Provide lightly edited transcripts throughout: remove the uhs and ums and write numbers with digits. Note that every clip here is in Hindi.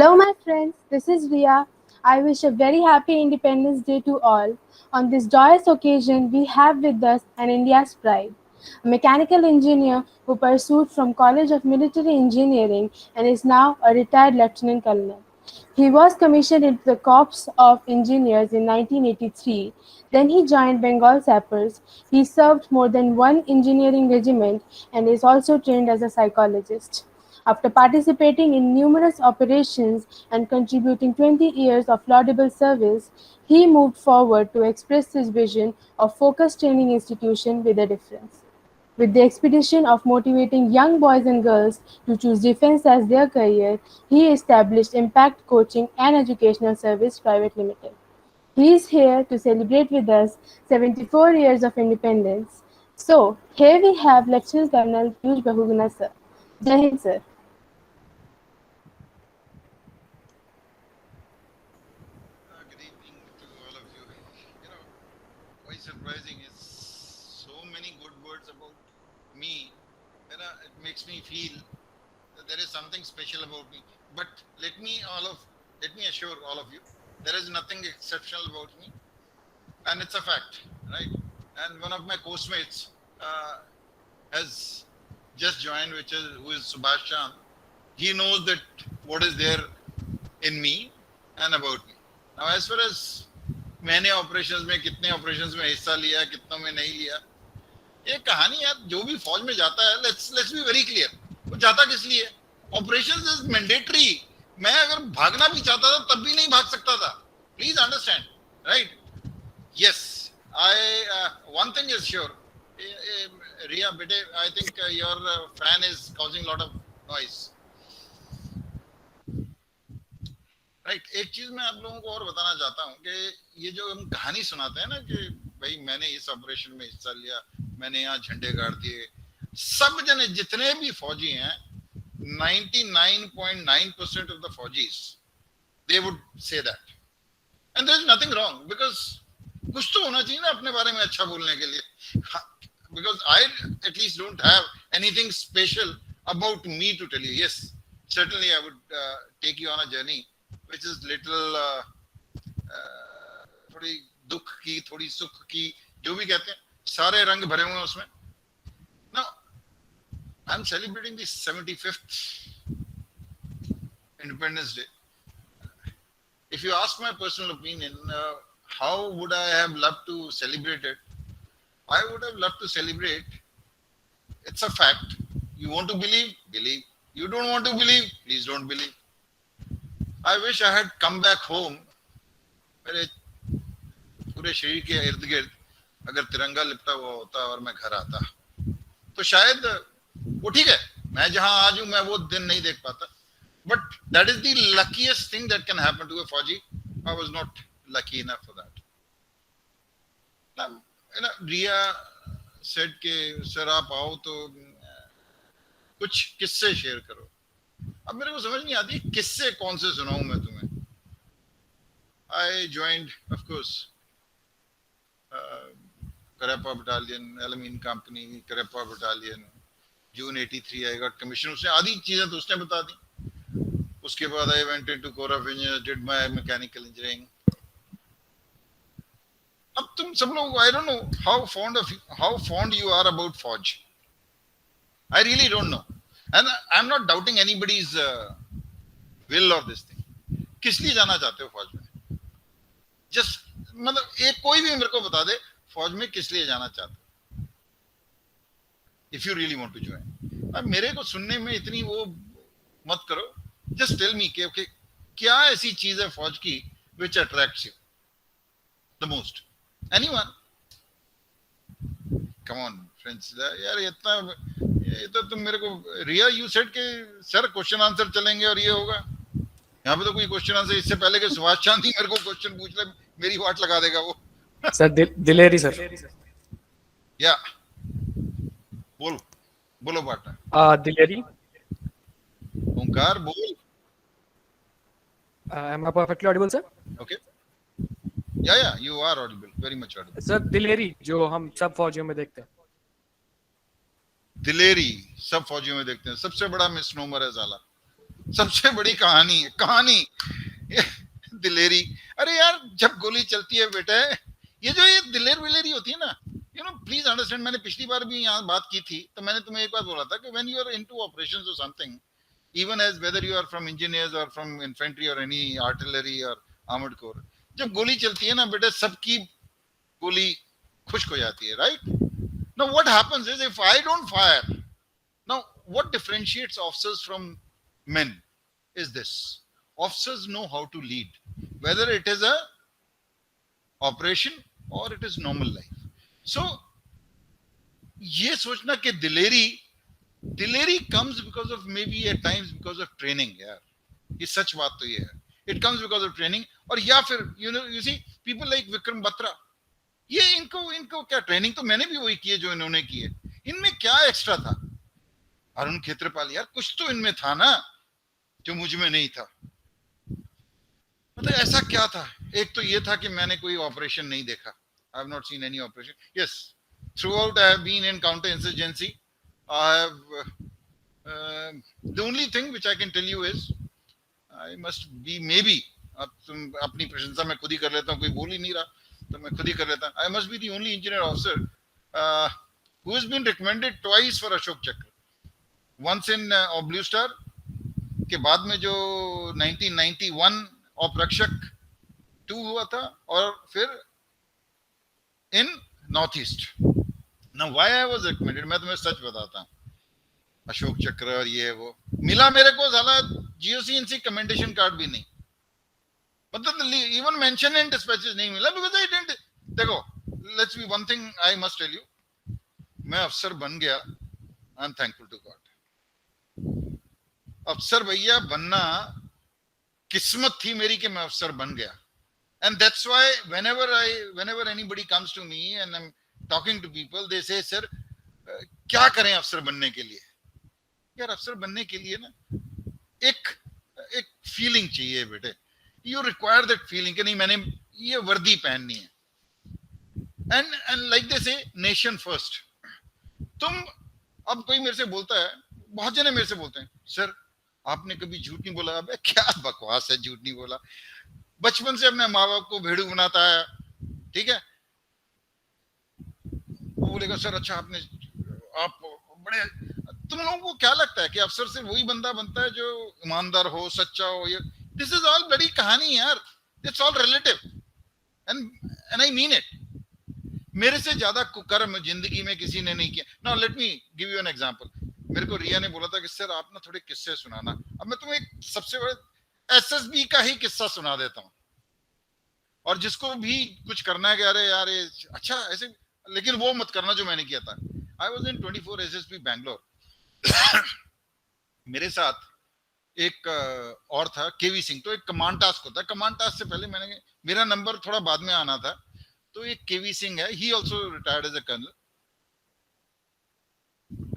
Hello, my friends. This is Ria. I wish a very happy Independence Day to all. On this joyous occasion, we have with us an India's pride, a mechanical engineer who pursued from College of Military Engineering and is now a retired lieutenant colonel. He was commissioned into the Corps of Engineers in 1983. Then he joined Bengal Sappers. He served more than one engineering regiment and is also trained as a psychologist. After participating in numerous operations and contributing 20 years of laudable service, he moved forward to express his vision of focused training institution with a difference. With the expedition of motivating young boys and girls to choose defense as their career, he established Impact Coaching and Educational Service Private Limited. He is here to celebrate with us 74 years of independence. So, here we have Lieutenant Colonel Piyush Bahuguna sir. Jai Hind sir. Good evening to all of you. You know, quite surprising is so many good words about me. It makes me feel that there is something special about me. But let me let me assure all of you, there is nothing exceptional about me, and it's a fact, right? And one of my course uh, has just joined, which is who is Subhash Chand. He knows that what is there in me and about me. Now, as far as मैंने ऑपरेशंस में कितने ऑपरेशंस में हिस्सा लिया कितनों में नहीं लिया ये कहानी यार जो भी फौज में जाता है लेट्स बी वेरी क्लियर वो जाता किस लिए ऑपरेशंस इज मैंडेटरी मैं अगर भागना भी चाहता था तब भी नहीं भाग सकता था please understand right yes I one thing is sure Riya बेटे I think your fan is causing lot of noise right एक चीज मैं आप लोगों को और बताना चाहता हूँ कि ये जो हम कहानी सुनाते हैं ना कि भाई मैंने इस ऑपरेशन में हिस्सा लिया मैंने यहाँ झंडे गाड़ दिए सब जने जितने भी फौजी हैं 99.9% of the fauji's they would say that and there is nothing wrong because कुछ तो होना चाहिए ना अपने बारे में अच्छा बोलने के लिए because I at least don't have anything special about me to tell you yes certainly I would take you on a journey which is little थोड़ी दुख की थोड़ी सुख की जो भी कहते हैं सारे रंग भरे हुए हैं उसमें now I'm celebrating the 75th Independence Day if you ask my personal opinion how would I have loved to celebrate it I would have loved to celebrate it's a fact you want to believe you don't want to believe please don't believe I wish I had come back home मेरे पूरे शरीर के इर्द गिर्द अगर तिरंगा लिपटा हुआ होता और मैं घर आता तो शायद वो ठीक है मैं जहां आज हूं मैं वो दिन नहीं देख पाता but that is the luckiest thing that can happen to a Fauji I was not lucky enough for that now Ria said कि सर आप आओ तो कुछ किस्से शेयर करो अब मेरे को समझ नहीं आती किससे कौन से सुनाऊं मैं तुम्हें I joined of course Karappa battalion Alameen company Karappa battalion June 83 I got commissioned उसने आधी चीजें तो उसने बता दी उसके बाद I went into Corps of Engineers did my mechanical engineering अब तुम सब लोग I don't know how fond you are about Fauj I really don't know and I'm not doubting anybody's will of this thing किस लिए जाना चाहते हो फौज में जस्ट मतलब एक कोई भी मेरे को बता दे फौज में किस लिए जाना चाहते हो if you really want to join अब मेरे को सुनने में इतनी वो मत करो जस्ट टेल मी कि क्या ऐसी चीज है फौज की which attracts you the most anyone come on friends यार इतना ये तो तुम मेरे को रिया यू सेड के सर क्वेश्चन आंसर चलेंगे और ये होगा यहाँ पे तो कोई क्वेश्चन आंसर इससे पहले के सुभाष चांद ही मेरे को क्वेश्चन पूछ ले मेरी वाट लगा देगा वो सर दिलेरी सर या बोलो पार्टनर दिलेरी ओंकार बोल am I perfectly audible sir okay yeah you are audible very much audible sir दिलेरी जो हम सब फौजियों में देखते हैं दिलेरी सब फौजियों में देखते हैं सबसे बड़ा मिसनोमर है साला सबसे बड़ी कहानी है, कहानी दिलेरी। अरे यार जब गोली चलती है बेटे, ये दिलेर विलेरी होती है ना, यू नो प्लीज अंडरस्टैंड, मैंने पिछली बार भी यहाँ बात की थी, तो मैंने तुम्हें एक बार बोला था कि when you are into operations और something, even as whether you are from engineers or from infantry or any artillery or armored corps, जब गोली चलती है ना बेटे, सबकी गोली खुश्क हो जाती है, right? Now what happens is, if I don't fire, now what differentiates officers from men is this: officers know how to lead, whether it is a operation or it is normal life. So ये सोचना कि दिलेरी comes because of maybe at times because of training यार, ये सच बात तो ये है, it comes because of training. और या फिर you see people like Vikram Batra, ये इनको क्या ट्रेनिंग तो मैंने भी वही की है जो इन्होंने की है, इनमें क्या एक्स्ट्रा था? अरुण खेत्रपाल यार, कुछ तो इनमें था ना जो मुझ में नहीं था। मतलब ऐसा क्या था? एक तो ये था कि मैंने कोई ऑपरेशन नहीं देखा, आई have not seen any operation. Yes, throughout I have been in counter insurgency. I have the only thing which I can tell you is I must be maybe, अब तुम अपनी प्रशंसा मैं खुद ही कर लेता हूँ, कोई बोल ही नहीं रहा तो मैं खुद ही कर लेता हूँ. I must be the only engineer officer who has been recommended twice for Ashok Chakra. Once in Blue Star के बाद में जो 1991 ऑपरक्षक 2 हुआ था, और फिर in North East. Now why I was recommended, मैं तुम्हें सच बताता हूँ, अशोक चक्र और ये वो मिला मेरे को, साला GOC-NC कमेंडेशन कार्ड भी नहीं, मतलब इवन मेंशन इन डिस्पैचेस नहीं मिला, बिकॉज़ आई डिडंट. देखो, let's be one thing I must tell you, मैं अफसर बन गया, I am thankful to God. अफसर भैया बनना किस्मत थी मेरी कि मैं अफसर बन गया. And that's why whenever anybody comes to me and I'm talking to people, they say, sir, क्या करें अफसर बनने के लिए? यार अफसर बनने के लिए ना एक फीलिंग चाहिए बेटे. You require that feeling कि नहीं मैंने ये वर्दी पहननी है. And like they say, nation first. तुम, अब कोई मेरे से बोलता है, बहुत जने मेरे से बोलते हैं, सर आपने कभी झूठ नहीं बोला. अबे क्या बकवास है, झूठ नहीं बोला. बचपन से अपने माँ बाप को भेड़ू बनाता है, ठीक है. वो बोलेगा सर अच्छा आप बड़े, तुम लोगों को क्या लगता है कि अफसर से वही बंदा बनता है जो ईमानदार हो, सच्चा हो? ये दिस इज ऑल बड़ी कहानी यार, it's all relative and I mean it. मेरे से ज्यादा कुकर्म जिंदगी में किसी ने नहीं किया. Now let me give you an example. मेरे को रिया ने बोला था कि सर आप ना थोड़े किस्से सुनाना. अब मैं तुम्हें सबसे बड़े SSB का ही किस्सा सुना देता हूँ, और जिसको भी कुछ करना है कि अरे यार ये अच्छा ऐसे, लेकिन वो मत करना जो मैंने किया था. I was in 24 SSB Bangalore. मेरे साथ एक और था, केवी सिंह. तो एक कमांड टास्क होता है, कमांड टास्क से पहले मेरा नंबर थोड़ा बाद में आना था. तो एक केवी सिंह है, he also retired as a colonel.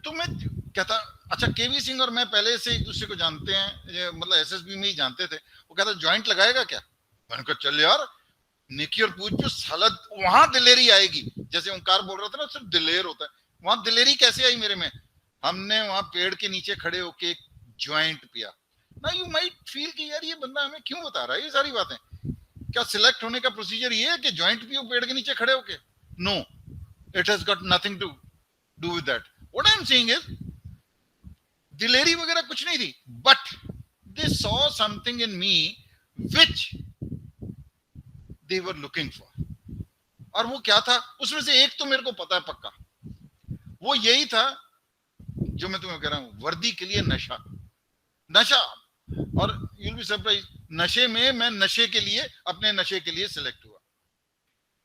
तो मैं कहता अच्छा केवी सिंह और मैं पहले से एक दूसरे को जानते हैं, मतलब SSB में ही जानते थे. वो कहता ज्वाइंट लगाएगा क्या? मैंने कहा चल यार निकी और पूछ जो साला वहां दिलेरी आएगी. जैसे ओंकार बोल रहा था ना, सिर्फ दिलेर होता है, वहां दिलेरी कैसे आई मेरे में? हमने वहां पेड़ के नीचे खड़े होके एक ज्वाइंट पिया ना. यू माइट फील कि यार ये बंदा हमें क्यों बता रहा है ये सारी बातें. क्या सिलेक्ट होने का प्रोसीजर ये है कि ज्वाइंट पियो पेड़ के नीचे खड़े होके? No, it has got nothing to do with that. What I am saying is दिलेरी वगैरह कुछ नहीं थी, but they saw something in me which they were looking for. और वो क्या था? उसमें से एक तो मेरे को पता है पक्का, वो यही था जो मैं तुम्हें कह रहा हूं, वर्दी के लिए नशा. और you'll be surprised, नशे में मैं नशे के लिए, अपने नशे के लिए सिलेक्ट हुआ.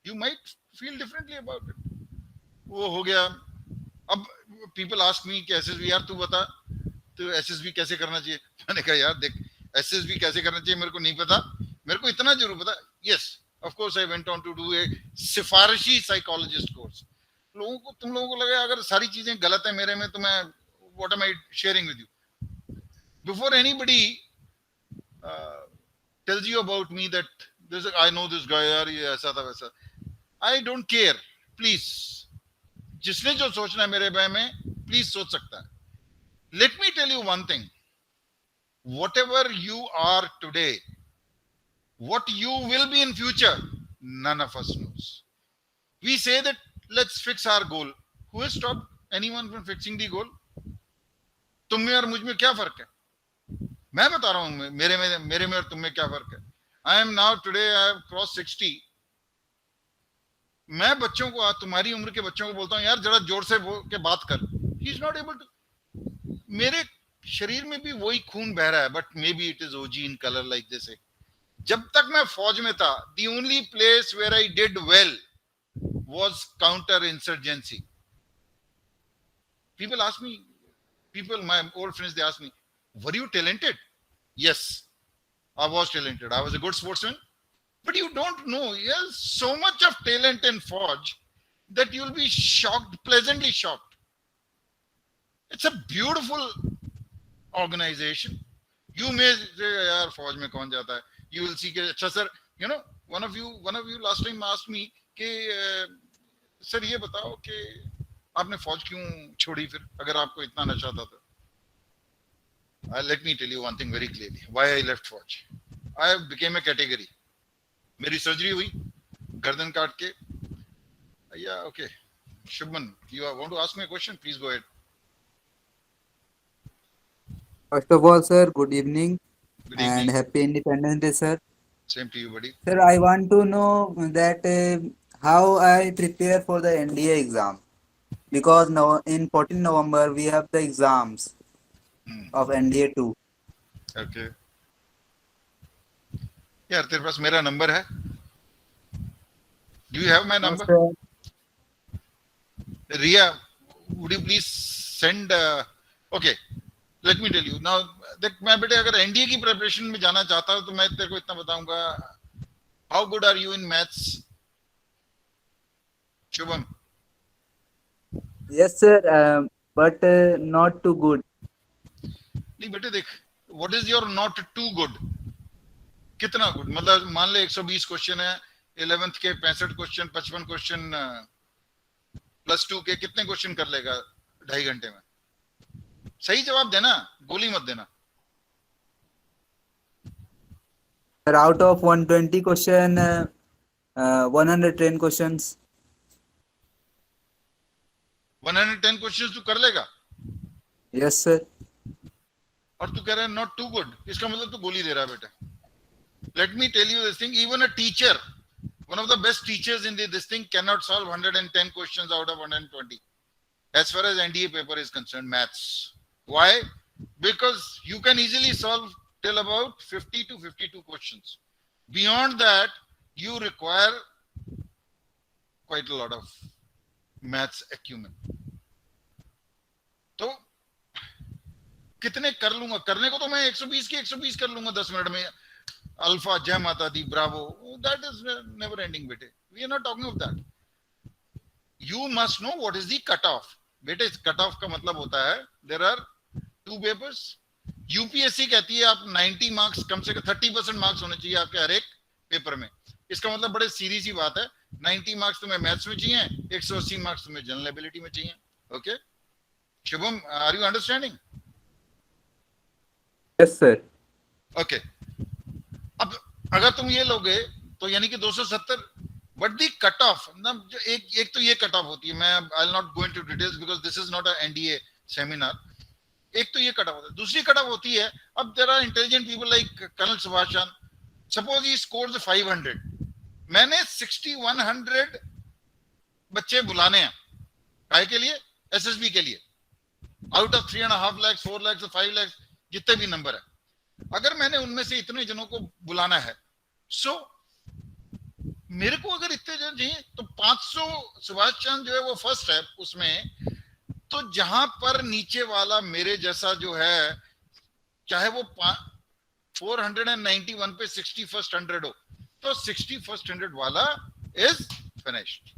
You might feel differently about it. वो हो गया. अब people ask me कि SSB यार तू बता, तो SSB कैसे करना चाहिए? मैंने कहा यार देख, SSB कैसे करना चाहिए मेरे को नहीं पता, मेरे को इतना जरूर पता. Yes, of course I went on to do a सिफारिशी साइकोलॉजिस्ट कोर्स. तुम लोगों को लगे अगर सारी चीजें गलत है मेरे में, तो मैं what am I sharing with you? Before anybody tells you about me that I know this guy यार ये ऐसा था वैसा, I don't care. Please, जिसने जो सोचना है मेरे बारे में प्लीज सोच सकता है. Let me tell you one thing. whatever you are today, what you will be in future, none of us knows. We say that let's fix our goal. Who has stopped anyone from fixing the goal? तुम में और मुझ में क्या फर्क है? मैं बता रहा हूं मेरे में और तुम में क्या फर्क है. I am now today, I have crossed 60. मैं बच्चों को, तुम्हारी उम्र के बच्चों को बोलता हूं, यार जरा जोर से के बात कर. He is not able to. मेरे शरीर में भी वही खून बह रहा है, but maybe it is OG in color like they say. जब तक मैं फौज में था, the only place where I did well was counter insurgency. People ask me, my old friends, they ask me, were you talented? Yes, I was talented. I was a good sportsman. But you don't know, yes, so much of talent in Forge that you'll be shocked, pleasantly shocked. It's a beautiful organization. You may say, yaar, Forge mein kaun jata hai? You will see, acha sir, you know, one of you last time asked me, कि सर ये बताओ कि आपने फौज क्यों छोड़ी फिर, अगर आपको इतना नशा था तो. Let me tell you one thing very clearly. Why I left Forge. I became a category. मेरी सर्जरी हुई गर्दन काट के. Yeah, okay. Shubman, you want to ask me a question? Please go ahead. First of all, sir, good evening Good and evening. happy Independence Day, sir. Same to you, buddy. Sir, I want to know that how I prepare for the NDA exam, because now in 14 November we have the exams of NDA 2. Okay. यार तेरे पास मेरा नंबर है? Do you have my No, number? sir. Ria, would you please send? Okay, let me tell you now. देख मैं बेटे अगर एनडीए की प्रिपरेशन में जाना चाहता हूं तो मैं तेरे को इतना बताऊंगा. How good are you in maths, Shubham? Yes, sir, but not too good. नहीं बेटे देख, what is your not too good? कितना गुड? मतलब मान ले 120 क्वेश्चन है, 11th के 65 क्वेश्चन, 55 क्वेश्चन, +2 के कितने क्वेश्चन कर लेगा 2.5 घंटे में? सही जवाब देना, गोली मत देना. Sir, out of 120 question, 110 questions. 110 question तू कर लेगा Yes, sir. और तू कह रहा है नॉट टू गुड. इसका मतलब तू गोली दे रहा है बेटा. Let me tell you this thing, even a teacher, one of the best teachers in this thing cannot solve 110 questions out of 120 as far as NDA paper is concerned, maths. Why? Because you can easily solve till about 50 to 52 questions. Beyond that, you require quite a lot of maths acumen. तो कितने कर लूंगा? करने को तो मैं 120 के 120 कर लूंगा 10 मिनट में. अल्फा, जय माता दी, Bravo, that is never ending बेटे. We are not talking of that. You must know what is the cut off. बेटे कट ऑफ का मतलब होता है there are 2 papers. यूपीएससी कहती है आप 90 मार्क्स, कम से कम 30% मार्क्स होने चाहिए आपके हर एक पेपर में. इसका मतलब बड़े सीरियस ही बात है. 90 मार्क्स तुम्हें मैथ्स में चाहिए, 180 मार्क्स तुम्हें जनरल एबिलिटी में चाहिए. Okay Shubham, are you understanding? Yes, sir. Okay. अब अगर तुम ये लोगे तो यानी कि 270. बट दी कट ऑफ ना, एक तो ये कट ऑफ होती है. मैं I will not go into details because this is not a NDA seminar. एक तो ये कट ऑफ होता है. दूसरी कट ऑफ होती है, अब there are intelligent people like colonel Subhash Chand. Suppose he scores 500. मैंने 6100 बच्चे बुलाने हैं. काय के लिए? एसएसबी के लिए. आउट ऑफ 3.5 लाख, 4 लाख, 5 लाख, जितने भी नंबर है. अगर मैंने उनमें से इतने जनों को बुलाना है, सो मेरे को अगर इतने जन चाहिए तो 500. सुभाष चंद्र जो है वो फर्स्ट है उसमें. तो जहां पर नीचे वाला मेरे जैसा जो है, चाहे वो 491 पे 61st 100 हो, तो 61st 100 वाला इज फिनिश्ड.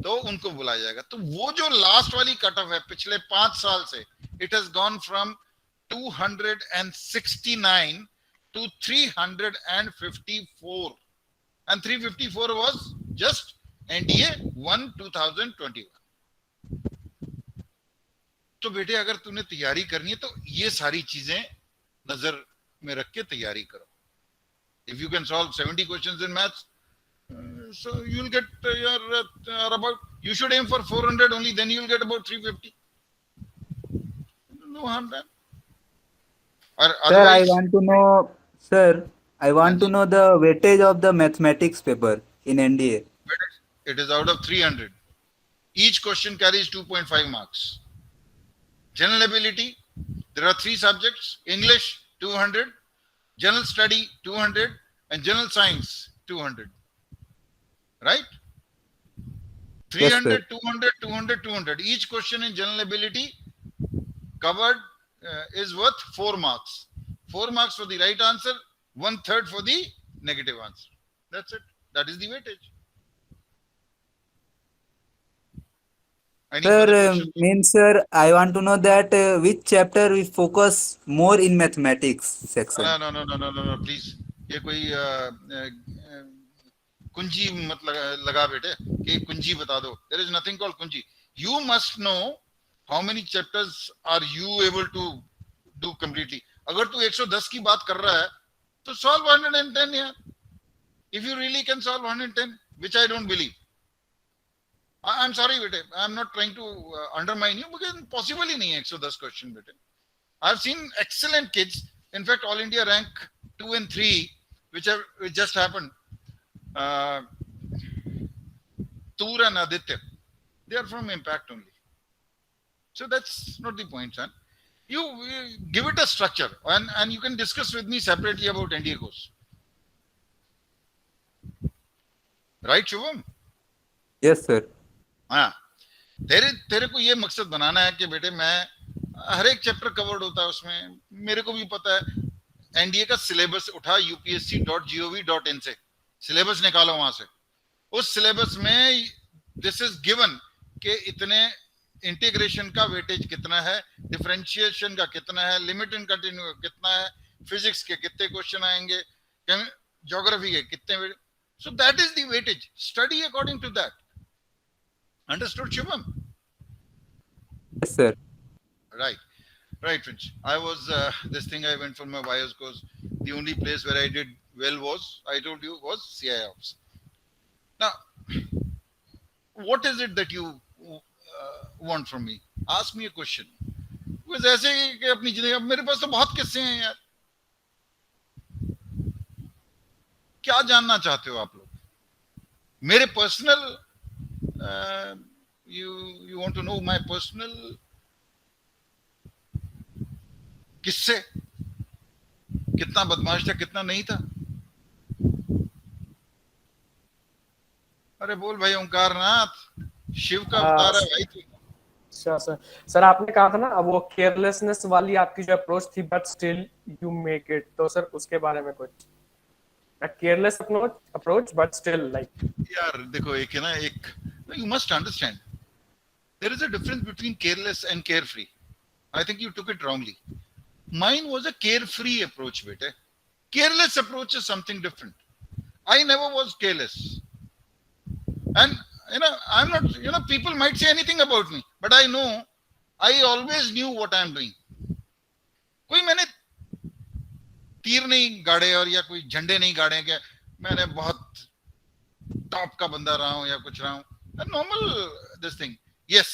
तो उनको बुलाया जाएगा. तो वो जो लास्ट वाली कट ऑफ है पिछले 5 साल से, it has gone from 269 to 354, and 354 was just NDA 1 2021. तो बेटे अगर तूने तैयारी करनी है तो ये सारी चीजें नजर में रख के तैयारी करो. If you can solve 70 questions in maths, so you'll get about, you should aim for 400 only, then you'll get about 350. No harm done. Or Sir, I otherwise, want to know, sir, I want to Anji, know the weightage of the mathematics paper in NDA. it is out of 300. Each question carries 2.5 marks. General ability, there are 3 subjects: English 200, general study 200, and general science 200. Right? Yes, sir. 300, 200, 200, 200. Each question in general ability covered is worth 4 marks. 4 marks for the right answer, 1/3 for the negative answer. That's it. That is the weightage. Any Sir, further questions? means sir, I want to know that which chapter we focus more in mathematics section. No. Please. ये कोई कुंजी मत लगा बेटे कि कुंजी बता दो. There is nothing called kunji. You must know how many chapters are you able to do completely. अगर तू 110 की बात कर रहा है तो solve 110 यार. If you really can solve 110, which I don't believe. I'm sorry बेटे, I'm not trying to undermine you, because possible ही नहीं है 110 question बेटे. I've seen excellent kids. In fact, All India rank 2 and 3, which just happened. Toor and Aditya, they are from Impact only. So that's not the point, son. You give it a structure, and you can discuss with me separately about NDA course. Right, Shubham? Yes, sir. हाँ, तेरे को ये मकसद बनाना है कि बेटे मैं हर एक चैप्टर कवर्ड होता है उसमें. मेरे को भी पता है. एनडीए का सिलेबस उठा upsc.gov.in से, सिलेबस निकालो वहां से. उस सिलेबस में दिस इज गिवन कि इतने इंटीग्रेशन का वेटेज कितना है, डिफरेंशिएशन का कितना है, लिमिट इन कंटिन्यू कितना है, फिजिक्स के कितने क्वेश्चन आएंगे, ज्योग्राफी के कितने. So that is the weightage. Study according to that. Understood, Shubham? Yes, sir. Right, Finch. I was this thing. I went for my bios course. The only place where I did well was, I told you, was CI Ops. Now, what is it that you want from me? Ask me a question. Because ऐसे कि अपनी जिंदगी, अब मेरे पास तो बहुत किस्से हैं यार. क्या जानना चाहते हो आप लोग? मेरे personal you want to know my personal किससे, कितना बदमाश था कितना नहीं था. अरे बोल भाई ओंकारनाथ, शिव का अवतार है भाई तू. अच्छा सर आपने कहा था ना अब वो केयरलेसनेस वाली आपकी जो अप्रोच थी, but still you make it, तो सर उसके बारे में कुछ. Careless approach but still like. यार देखो, एक है ना, एक you must understand there is a difference between careless and carefree. I think you took it wrongly. Mine was a carefree approach, bete. Careless approach is something different. I never was careless. And I'm not, people might say anything about me, but I know I always knew what I'm doing. कोई मैंने तीर नहीं गाड़े और या कोई झंडे नहीं गाड़े कि मैंने बहुत टॉप का बंदा रहा हूं या कुछ रहा हूं. A normal this thing. Yes.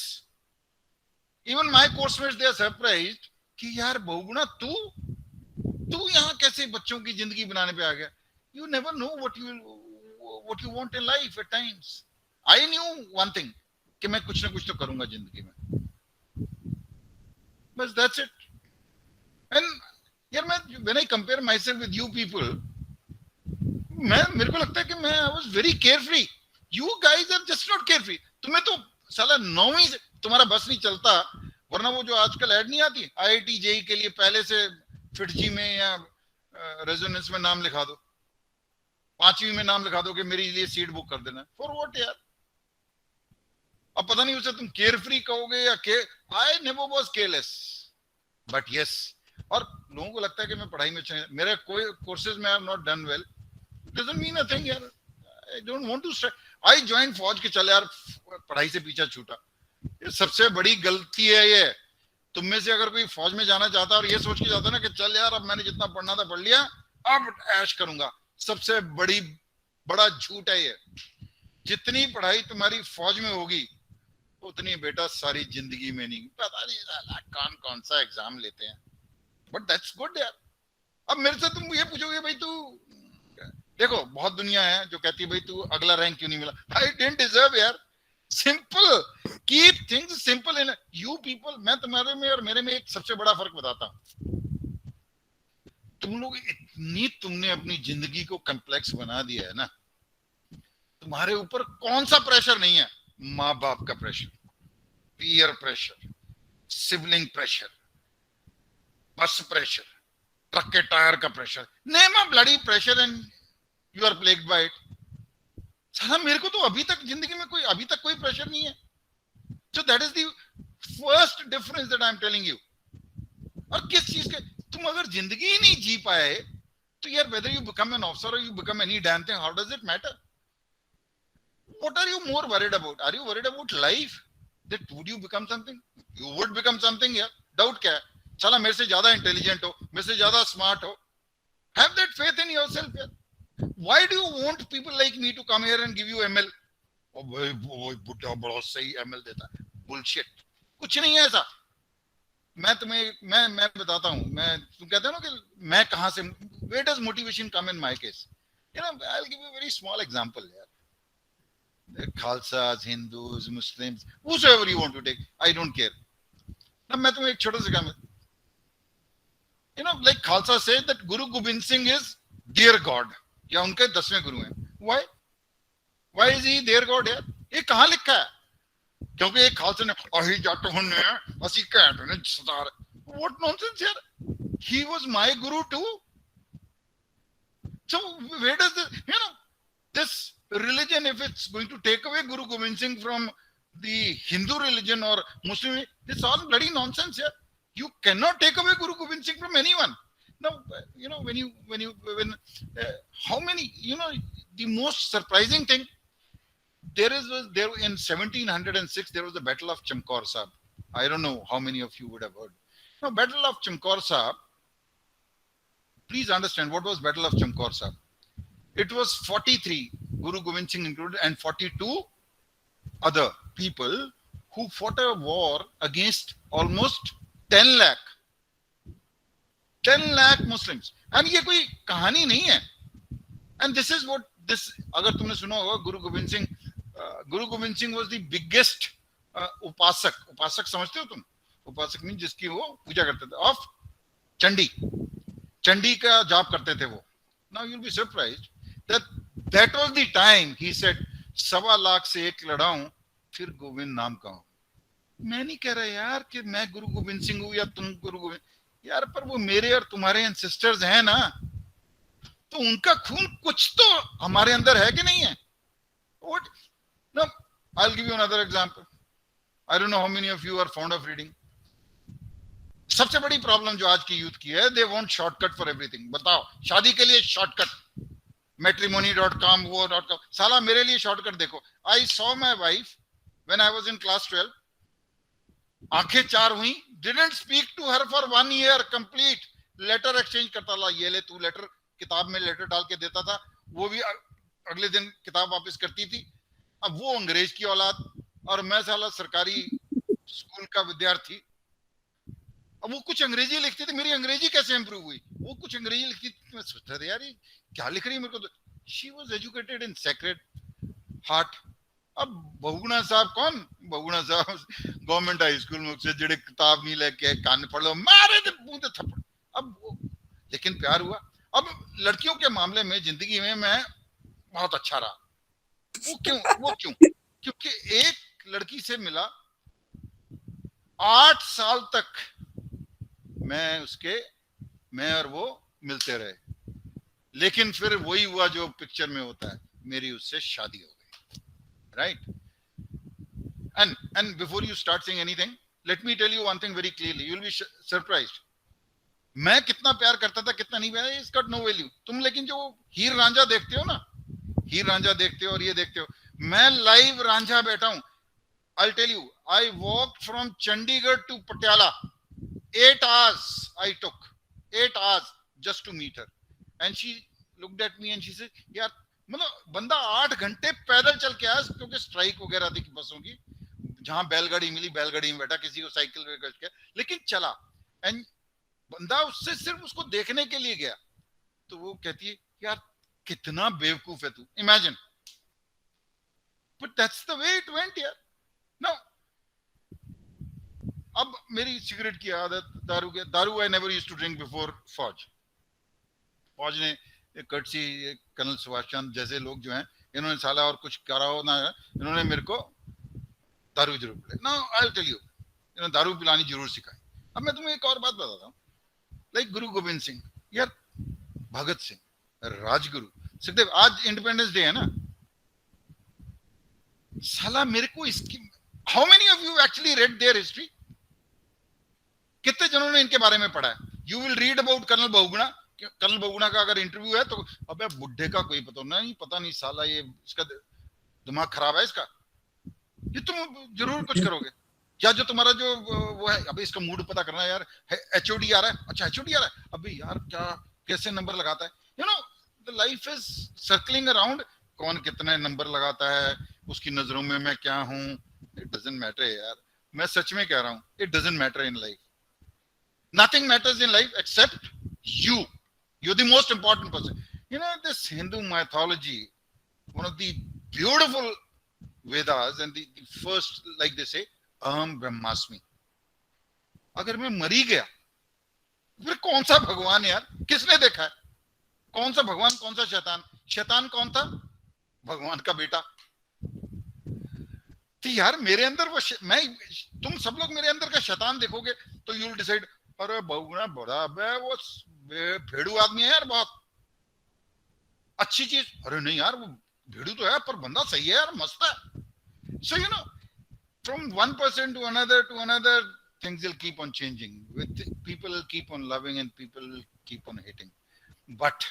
Even my course mates, they are surprised कि यार बहुगुणा तू यहाँ कैसे बच्चों की जिंदगी बनाने पे आ गया. You never know what you want in life at times. I knew one thing कि मैं कुछ ना कुछ तो करूंगा जिंदगी में. बस that's it. And यार मैं when I compare myself with you people, मेरे को लगता है कि मैं I was very carefree. You guys are just not carefree. तुम्हें तो साला 9वीं से तुम्हारा बस नहीं चलता, वरना वो जो आजकल ऐड नहीं आती IIT जेई के लिए पहले से फिटजी में या रेजोनेंस में नाम लिखा दो, 5वीं में नाम लिखा दो कि मेरे लिए सीट बुक कर देना. फॉर व्हाट यार? अब पता नहीं उसे तुम केयरफ्री कहोगे या I never was careless, but yes. और लोगों को लगता है कि मैं पढ़ाई में अच्छा, मेरे कोई कोर्सेज में I have not done well, doesn't mean a thing यार. I don't want to I join फौज के, चल यार पढ़ाई से पीछा छूटा. ये सबसे बड़ी गलती है ये. तुम में से अगर कोई फौज में जाना चाहता है और ये सोच के जाता है ना कि चल यार अब मैंने जितना पढ़ना था पढ़ लिया, अब ऐश करूंगा, सबसे बड़ा झूठ है ये। जितनी पढ़ाई तुम्हारी फौज में होगी उतनी बेटा सारी जिंदगी में नहीं। पता नहीं साला कौन सा एग्जाम लेते हैं, बट दैट्स गुड यार। अब मेरे से तुम ये पूछोगे भाई तू, देखो बहुत दुनिया है जो कहती है भाई तू अगला रैंक क्यों नहीं मिला। आई डिडंट डिजर्व यार। Simple, keep things simple in you people. मैं तुम्हारे में और मेरे में एक सबसे बड़ा फर्क बताता हूं। तुम लोग इतनी, तुमने अपनी जिंदगी को कॉम्प्लेक्स बना दिया है ना। तुम्हारे ऊपर कौन सा प्रेशर नहीं है? माँ बाप का pressure, peer pressure, sibling pressure, bus pressure, truck के टायर का pressure, name a bloody pressure and you are plagued by it. साला मेरे को तो अभी तक जिंदगी में कोई प्रेशर नहीं है। सो that is the first difference that I am telling you. और किस चीज के, तुम अगर जिंदगी ही नहीं जी पाए तो यार whether you become an officer और you become any damn thing, how does it matter? What are you more worried about? Are you worried about life? That would you become something? You would become something यार। डाउट क्या है? चला मेरे से ज्यादा इंटेलिजेंट हो, मेरे से ज्यादा स्मार्ट हो। Have that faith in yourself यार। Why do you want people like me to come here and give you ML? ओ भाई वो बुड्ढा बड़ा सही ML देता है। Bullshit। कुछ नहीं है ऐसा। मैं बताता हूँ। तुम कहते हो ना कि मैं कहाँ से, where does motivation come in my case? You know, I'll give you a very small example यार। Khalsas, Hindus, Muslims, whosoever you want to take, I don't care. Now मैं तुम्हें एक छोटा सा काम, you know, like Khalsa said that Guru Gobind Singh is their God, या उनके 10वें गुरु हैं। Why is he their God यार? ये कहाँ लिखा है? क्योंकि एक खालसा ने अही जट होने असी कहते ने सरदार। What nonsense यार? He was my guru too. So where does this, you know, this religion, if it's going to take away Guru Gobind Singh from the Hindu religion or Muslim, it's all bloody nonsense here. You cannot take away Guru Gobind Singh from anyone. Now, you know, how many, you know, the most surprising thing, there in 1706 there was the Battle of Chamkaur Sahib. I don't know how many of you would have heard. Now, Battle of Chamkaur Sahib, please understand what was Battle of Chamkaur Sahib. It was 43, Guru Gobind Singh included, and 42 other people who fought a war against almost 10 lakh Muslims. And ये कोई कहानी नहीं है. And this is what this, अगर तुमने सुना होगा Guru Gobind Singh was the biggest उपासक समझते हो तुम? उपासक मीन जिसकी वो पूजा करते थे, of चंडी का जाप करते थे वो. Now you'll be surprised that was the time he said 1.25 lakh से एक लड़ाऊं फिर गोविंद नाम का हूं. मैं नहीं कह रहा यार कि मैं गुरु गोविंद सिंह हूं या तुम गुरु गोविंद यार, पर वो मेरे और तुम्हारे एंसेस्टर्स हैं ना, तो उनका खून कुछ तो हमारे अंदर है कि नहीं है? What? No, I'll give you another example. I don't know how many of you are fond of reading. सबसे बड़ी प्रॉब्लम जो आज की यूथ की है, they want shortcut for everything. बताओ, शादी के लिए शॉर्टकट, matrimony.com, वो.com. साला मेरे लिए शॉर्टकट देखो. I saw my wife when I was in class 12. आंखें चार हुई, didn't speak to her for 1 year complete. Letter exchange करता था, ये ले तू लेटर, किताब में लेटर डाल के देता था, वो भी अगले दिन किताब वापस करती थी. अब वो अंग्रेज की औलाद और मैं साला सरकारी स्कूल का विद्यार्थी. अब वो कुछ अंग्रेजी लिखती थी, मेरी अंग्रेजी कैसे इंप्रूव हुई? वो कुछ अंग्रेजी लिखती थी, मैं सोचता था यार ये क्या लिख रही है मेरे को. तो she was educated in sacred heart. अब बहुगुणा साहब कौन? बहुगुणा साहब गवर्नमेंट हाई स्कूल में से जेड़े किताब नहीं लेके कान पढ़ लो, मारे थे बूंदे थप्पड़. अब लेकिन प्यार हुआ. अब लड़कियों के मामले में जिंदगी में मैं बहुत अच्छा रहा. वो क्यों? क्योंकि एक लड़की से मिला, 8 साल तक मैं और वो मिलते रहे, लेकिन फिर वही हुआ जो पिक्चर में होता है, मेरी उससे शादी हो गई. Right? And before you start saying anything, let me tell you one thing very clearly. You will be surprised. मैं कितना प्यार करता था, कितना नहीं प्यार, इसका नो वैल्यू. तुम लेकिन जो हीर रांझा देखते हो ना, हीर रांझा देखते हो और ये देखते हो, मैं लाइव रांझा बैठा हूं. I'll tell you, I walked from Chandigarh to Patiala 8 hours I took, 8 hours just to meet her, and she looked at me and she said, यार मतलब बंदा 8 घंटे पैदल चल के आया, क्योंकि स्ट्राइक वगैरह थी बसों की, जहां बैलगाड़ी मिली बैलगाड़ी में बैठा, किसी को साइकिल पे करके, लेकिन चला। एंड बंदा उससे सिर्फ उसको देखने के लिए गया। तो वो कहती है यार कितना बेवकूफ है तू, imagine. But that's the way it went यार। नाउ अब मेरी सिगरेट की आदत, दारू I never used to drink before फौज। फौज ने कर्टसी, कर्नल सुभाष चंद्र जैसे लोग जो हैं, इन्होंने साला और कुछ करा हो ना, इन्होंने मेरे को दारू जरूर पिलाई। Now I will tell you, इन्होंने दारू पिलानी जरूर सिखाई। अब मैं तुम्हें एक और बात बताता हूँ, लाइक गुरु गोविंद सिंह, यार भगत सिंह, राजगुरु, सुखदेव, आज इंडिपेंडेंस डे है ना, साला मेरे को इसकी, how many of you actually read their history? कितने जनों ने इनके बारे में पढ़ा है? You will read about colonel Bahuguna. Colonel Bahuguna का अगर इंटरव्यू है तो अबे बुढ़े का कोई पता नहीं साला ये इसका दिमाग खराब है इसका, ये तुम जरूर कुछ करोगे। या जो तुम्हारा जो वो है, अबे इसका मूड पता करना है यार, एचओडी आ रहा है, अच्छा एचओडी आ रहा है, अबे यार क्या कैसे नंबर लगाता है, you know the life is circling around, कौन कितने नंबर लगाता है, उसकी नजरों में मैं क्या हूं, इट डजंट मैटर यार। मैं सच में कह रहा हूं, it doesn't matter in life, nothing matters in life except you. You're the most important person. You know, this Hindu mythology, one of the beautiful Vedas, and the first, like they say, Aham Brahmasmi. अगर मैं मरी गया फिर कौन सा भगवान यार, किसने देखा है? कौन सा भगवान, कौन सा शैतान? शैतान कौन था? भगवान का बेटा। तो यार मेरे अंदर वो मैं, तुम सब लोग मेरे अंदर का शैतान देखोगे तो यू विल डिसाइड, अरे बहुगुणा बड़ा वो भेड़ू आदमी है यार, बहुत अच्छी चीज, अरे नहीं यार वो भेड़ू तो है पर बंदा सही है यार, मस्त है। So you know, from one person to another things will keep on changing, with people will keep on loving and people will keep on hating, but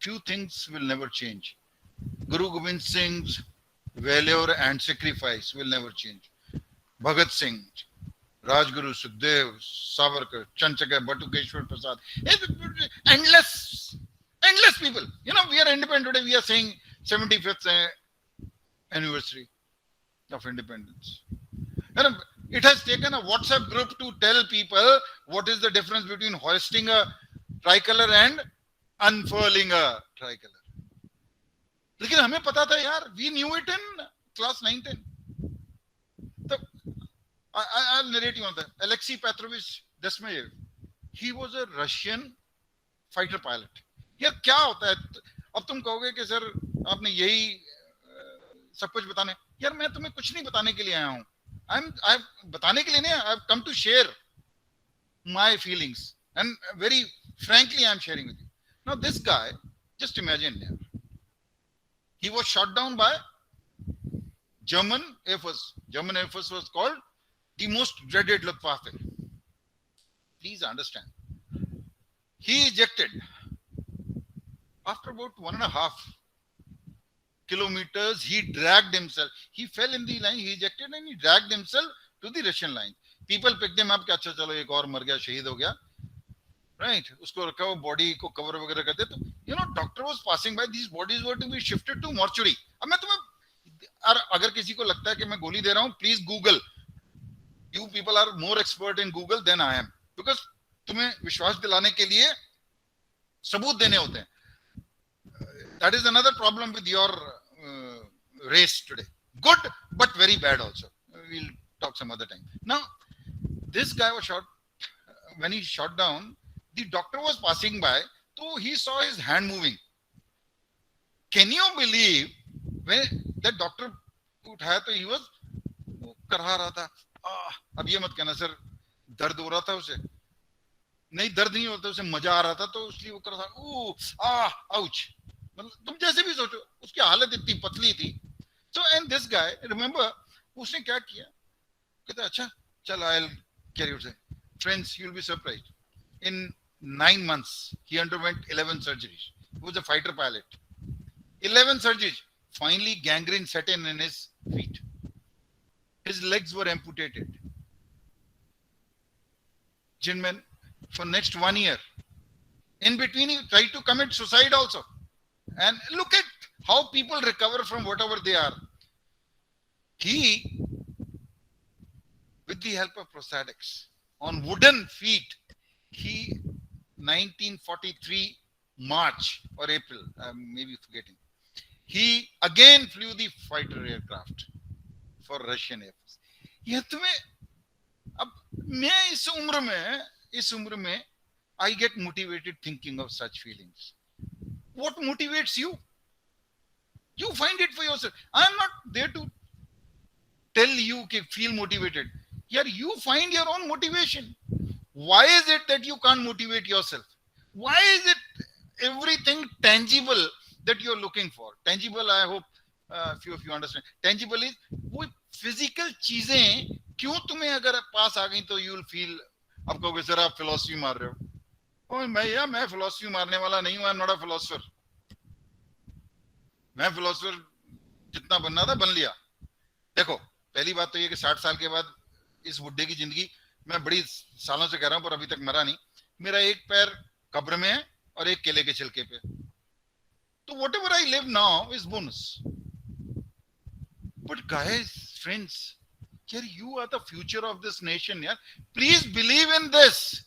few things will never change. Guru Gobind Singh's valor and sacrifice will never change. Bhagat Singh, Rajguru, Sukhdev, Savarkar, Chanchakya, Batukeshwar Prasad, endless people. You know, we are independent today. We are saying 75th anniversary of independence. And it has taken a WhatsApp group to tell people what is the difference between hoisting a tricolor and unfurling a tricolor. लेकिन हमें पता था यार, we knew it in class 9-10. तो I'll narrate you on that. Alexei Petrovich Desmayev, he was a Russian fighter pilot. यार क्या होता है, अब तुम कहोगे कि सर आपने यही सब कुछ बताने, यार मैं तुम्हें कुछ नहीं बताने के लिए आया हूं, I बताने के लिए नहीं, I have come to share my feelings, and very frankly I am sharing with you. Now this guy, just imagine, he was shot down by German Air Force. German Air Force was called the most dreaded Luftwaffe. Please understand. He ejected after about 1.5 kilometers. He dragged himself. He fell in the line. He ejected and he dragged himself to the Russian line. People picked him up. कि अच्छा चलो एक और मर गया, शहीद हो गया, right? उसको रखा, वो बॉडी को कवर वगैरह करते, तो you know doctor was passing by. These bodies were to be shifted to mortuary. अब मैं तुम्हें, अगर किसी को लगता है कि मैं गोली दे रहा हूँ, please Google. You people are more expert in Google than I am, because तुम्हें विश्वास दिलाने के लिए सबूत देने होते हैं. That is another problem with your race today. Good, but very bad also. We'll talk some other time. Now, this guy was shot. When he shot down, the doctor was passing by, so he saw his hand moving. Can you believe when that doctor उठाया तो he was करहा रहा था. अब ये मत कहना सर दर्द हो रहा था उसे, नहीं दर्द नहीं होता, उसे मजा आ रहा था तो इसलिए वो कर रहा था, आउच. मतलब तुम जैसे भी सोचो, उसकी हालत इतनी पतली थी. So and this guy, remember उसने क्या किया, कहता अच्छा चल I will carry you. Friends, you will be surprised. In 9 months, he underwent 11 surgeries. He was a fighter pilot. 11 surgeries. Finally, gangrene set in his feet. His legs were amputated. gentlemen, for next 1 year. In between, he tried to commit suicide also. And look at how people recover from whatever they are. He, with the help of prosthetics, on wooden feet, he 1943 March or April, maybe forgetting, he again flew the fighter aircraft for Russian Air Force. यह तुम्हें अब मैं इस उम्र में I get motivated thinking of such feelings. What motivates you? You find it for yourself. I am not there to tell you to feel motivated. Here you find your own motivation. Why is it that you can't motivate yourself? Why is it everything tangible that you're looking for? Tangible, I hope few of you understand. Tangible is वो physical चीजें क्यों तुम्हें अगर पास आ गई तो you will feel, आप कहोगे सर आप philosophy मार रहे हो. मैं philosophy मारने वाला नहीं हूं. I'm not a philosopher. मैं philosopher जितना बनना था बन लिया. देखो पहली बात तो ये कि 60 साल के बाद इस बुड्ढे की जिंदगी, मैं बड़ी सालों से कह रहा हूं पर अभी तक मरा नहीं. मेरा एक पैर कब्र में है और एक केले के छिलके पे. तो whatever I live now is bonus. But guys, friends, here you are the future of this nation. यार, please believe in this.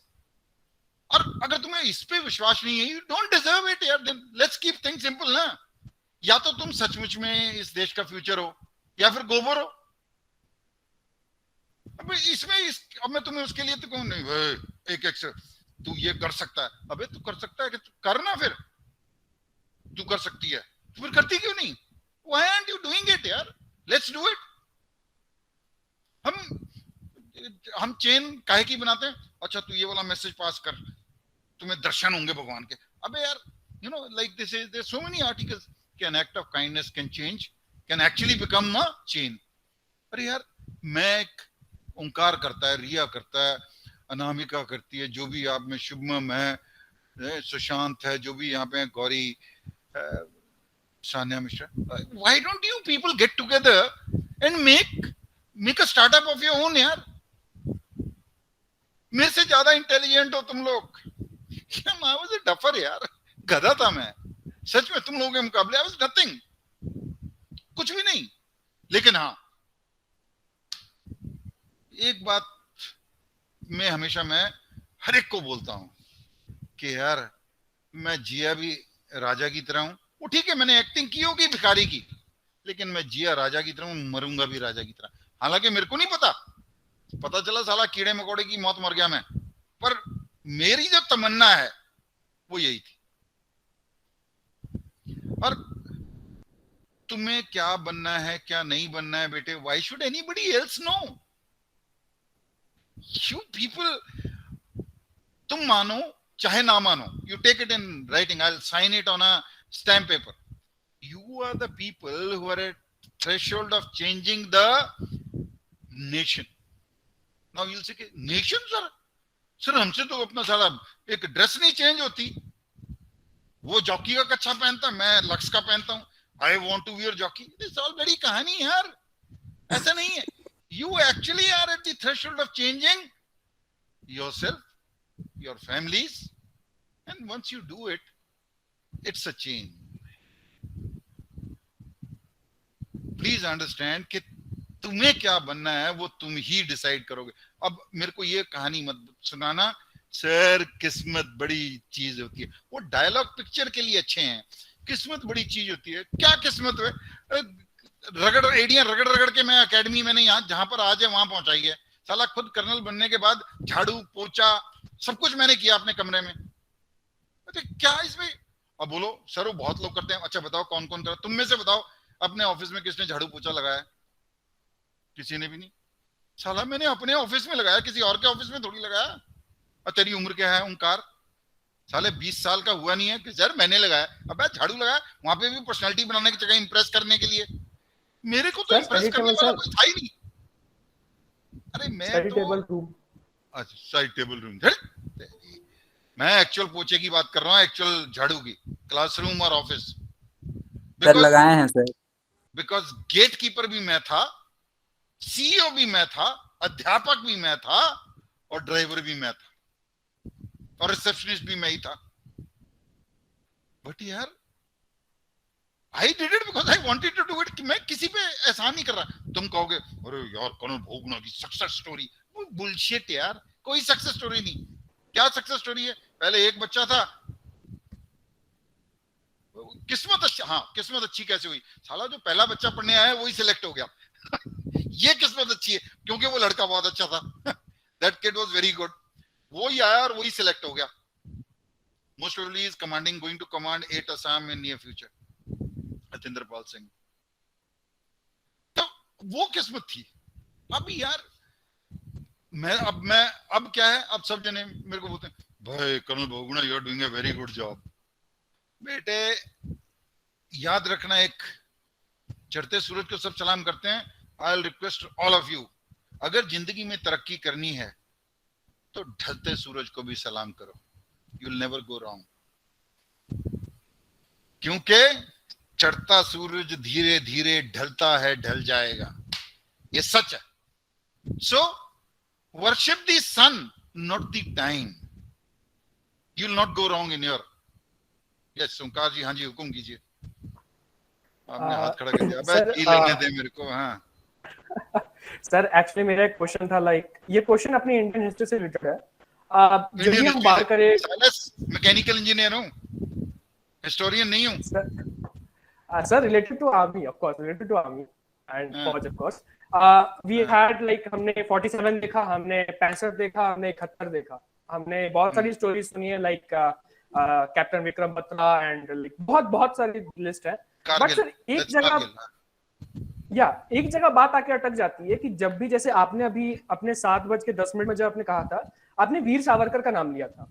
और अगर तुम्हें इस पे विश्वास नहीं है, you don't deserve it यार. Then let's keep things simple ना. या तो तुम सचमुच में इस देश का फ्यूचर हो या फिर गोबर हो. अब मैं तुम्हें उसके लिए तो कहूं नहीं भाई एक से तू ये कर सकता है. अबे तू कर सकता है कि तू करना, फिर तू कर सकती है तो फिर करती क्यों नहीं? Why aren't you doing it यार? Let's do it. हम चेन काहे की बनाते हैं? अच्छा तू ये वाला मैसेज पास कर, तुम्हें दर्शन होंगे भगवान के. अबे यार, you know, like this is, there's so many articles. An act of kindness can change, can actually become a chain. अरे यार, मैं ओंकार करता है, रिया करता है, अनामिका करती है, जो भी आप में शुभम है, सुशांत है, जो भी यहाँ पे Gauri, Sanya Mishra. Why don't you people get together and make a startup of your own यार? मेरे से ज्यादा इंटेलिजेंट हो तुम लोग. I was a duffer यार, गधा था मैं सच में तुम लोगों के मुकाबले. I was nothing, कुछ भी नहीं. लेकिन हाँ, एक बात मैं हमेशा हर एक को बोलता हूं कि यार मैं जिया भी राजा की तरह हूं. वो ठीक है, मैंने एक्टिंग की होगी भिखारी की, लेकिन मैं जिया राजा की तरह हूं, मरूंगा भी राजा की तरह. हालांकि मेरे को नहीं पता चला साला कीड़े मकोड़े की मौत मर गया मैं, पर मेरी जो तमन्ना है वो यही थी. और तुम्हें क्या बनना है क्या नहीं बनना है बेटे, why should anybody else know? You people, तुम मानो चाहे ना मानो, you take it in writing, I'll sign it on a stamp paper. You are the people who are at threshold of changing the nation. Now you'll say, nation sir हमसे तो अपना सारा एक ड्रेस नहीं चेंज होती. वो जॉकी का कच्छा पहनता है, मैं लक्स का पहनता हूं. I want to wear jockey. This all बड़ी कहानी यार, ऐसा नहीं है. You actually are at the threshold of changing yourself, your families, and once you do it, it's a change. Please understand कि तुम्हें क्या बनना है वो तुम ही डिसाइड करोगे. अब मेरे को ये कहानी मत सुनाना सर, किस्मत बड़ी चीज होती है. वो डायलॉग पिक्चर के लिए अच्छे हैं, किस्मत बड़ी चीज होती है. क्या किस्मत है? एडियां रगड़ के मैं एकेडमी मैंने यहाँ जहां पर आज है वहां पहुंचाई है. साला खुद कर्नल बनने के बाद झाड़ू पोछा सब कुछ मैंने किया अपने कमरे में. अच्छा क्या इसमें? अब बोलो सर वो बहुत लोग करते हैं. अच्छा बताओ कौन कौन कर, तुम में से बताओ अपने ऑफिस में किसने झाड़ू पोछा लगाया? किसी ने भी नहीं. साला मैंने अपने ऑफिस में लगाया, किसी और के ऑफिस में थोड़ी लगाया. और तेरी उम्र क्या है ओंकार? साले 20 साल का हुआ नहीं है कि सर मैंने लगाया. अब झाड़ू लगाया वहां पे भी पर्सनालिटी बनाने की जगह इंप्रेस करने के लिए. मेरे को तो इंप्रेस करने वाला कोई था ही नहीं. अरे मैं तो अच्छा साइड टेबल रूम, मैं एक्चुअल पोछे की बात कर रहा हूँ, एक्चुअल झाड़ू की. क्लासरूम और ऑफिस सर लगाए हैं सर. बिकॉज गेट कीपर भी मैं था, सीईओ भी मैं था, अध्यापक भी मैं था और ड्राइवर भी मैं था. और रिसेप्शनिस्ट भी मैं ही था. बट यार I did it because I wanted to do it. कि मैं किसी पे एहसान नहीं कर रहा. तुम कहोगे अरे यार कर्नल भोगना की सक्सेस स्टोरी, वो बुलशिट यार. कोई सक्सेस स्टोरी नहीं. क्या सक्सेस स्टोरी है? पहले एक बच्चा था, किस्मत अच्छा, हाँ किस्मत अच्छी कैसे हुई? साला जो पहला बच्चा पढ़ने आया वही सिलेक्ट हो गया. ये किस्मत अच्छी है क्योंकि वो लड़का बहुत अच्छा था. That kid was very good. वो ही आया और वही सिलेक्ट हो गया. Most probably is going to command 8 Assam in near future. Atindra Pal Singh. तो वो किस्मत थी. अब यार अब क्या है, अब सब जने मेरे को बोलते हैं भाई कर्नल भोगुना you are doing a very good job. बेटे याद रखना, एक चढ़ते सूरज को सब सलाम करते हैं. I will request all of you, अगर जिंदगी में तरक्की करनी है तो ढलते सूरज को भी सलाम करो. You will never go wrong. क्योंकि चढ़ता सूरज धीरे धीरे ढलता है, ढल जाएगा. ये सच है. So worship the sun, not the time. You will not go wrong in your. Yes Omkar ji, हाँ जी हुक्म कीजिए. आपने हाथ खड़ा कर दिया. सर, की लेने दे मेरे को. हाँ सर एक्चुअली मेरा एक क्वेश्चन था, लाइक ये क्वेश्चन अपनी इंडियन हिस्ट्री से रिलेटेड है. जब भी हम बात करें, मैकेनिकल इंजीनियर हूँ, हिस्टोरियन नहीं हूँ sir. Related to army, of course related to army and फौज, of course. We had like हमने 47 देखा, हमने 65 देखा, हमने 71 देखा, हमने बहुत सारी स्टोरीज सुनी है, like captain Vikram Batra and like बहुत सारी लिस्ट है. बट सर एक जगह बात आके अटक जाती है कि जब भी, जैसे आपने अभी अपने 7:10 में जब आपने कहा था, आपने वीर सावरकर का नाम लिया था.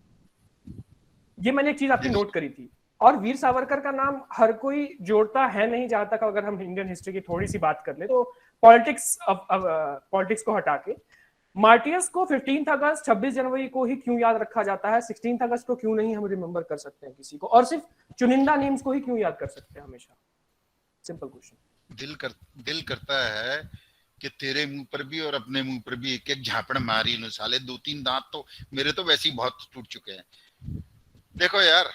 ये मैंने एक चीज आपकी नोट करी थी. और वीर सावरकर का नाम हर कोई जोड़ता है नहीं, जहां तक अगर हम इंडियन हिस्ट्री की थोड़ी सी बात कर ले तो पॉलिटिक्स को हटा के मार्टियर्स को 15 अगस्त 26 जनवरी को ही क्यों याद रखा जाता है? 16 अगस्त को क्यों नहीं हम रिमेंबर कर सकते हैं किसी को, और सिर्फ चुनिंदा नेम्स को ही क्यों याद कर सकते हैं हमेशा? Simple question. दिल करता है कि तेरे मुंह पर भी और अपने मुंह पर भी एक एक झापड़ मारी लो साले. 2-3 दांत तो मेरे तो वैसे ही बहुत टूट चुके हैं. देखो यार,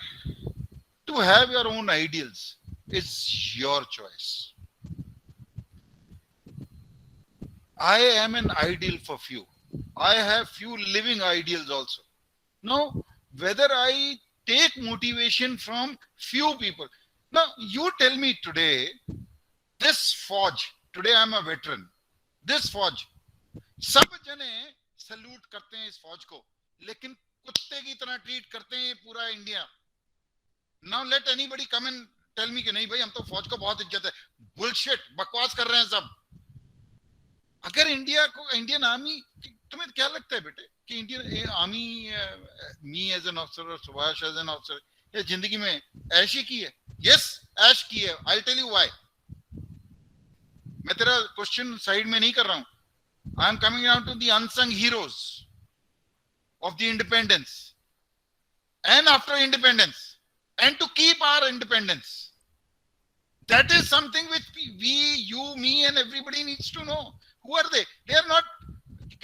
to have your own ideals is your choice. I am an ideal for few. I have few living ideals also. Now, whether I take motivation from few people. Now, you tell me today, this Fauj, today I am a veteran. This Fauj, सब जने सल्यूट करते हैं इस फौज को, लेकिन कुत्ते की तरह ट्रीट करते हैं ये पूरा India. Now let anybody come and tell me कि नहीं भाई हम तो फौज को बहुत इज्जत है. बुलशिट, बकवास कर रहे हैं सब. अगर इंडिया को, इंडियन आर्मी, तुम्हें क्या लगता है बेटे कि Indian army, me as an officer और सुभाष एज एन ऑफिसर, ये जिंदगी में ऐश ही की है? यस, ऐश की है. I tell you why. मैं तेरा क्वेश्चन साइड में नहीं कर रहा हूं. I am coming down to the unsung heroes of the independence and after independence, and to keep our independence. That is something which we, you, me and everybody needs to know. Who are they? They are not,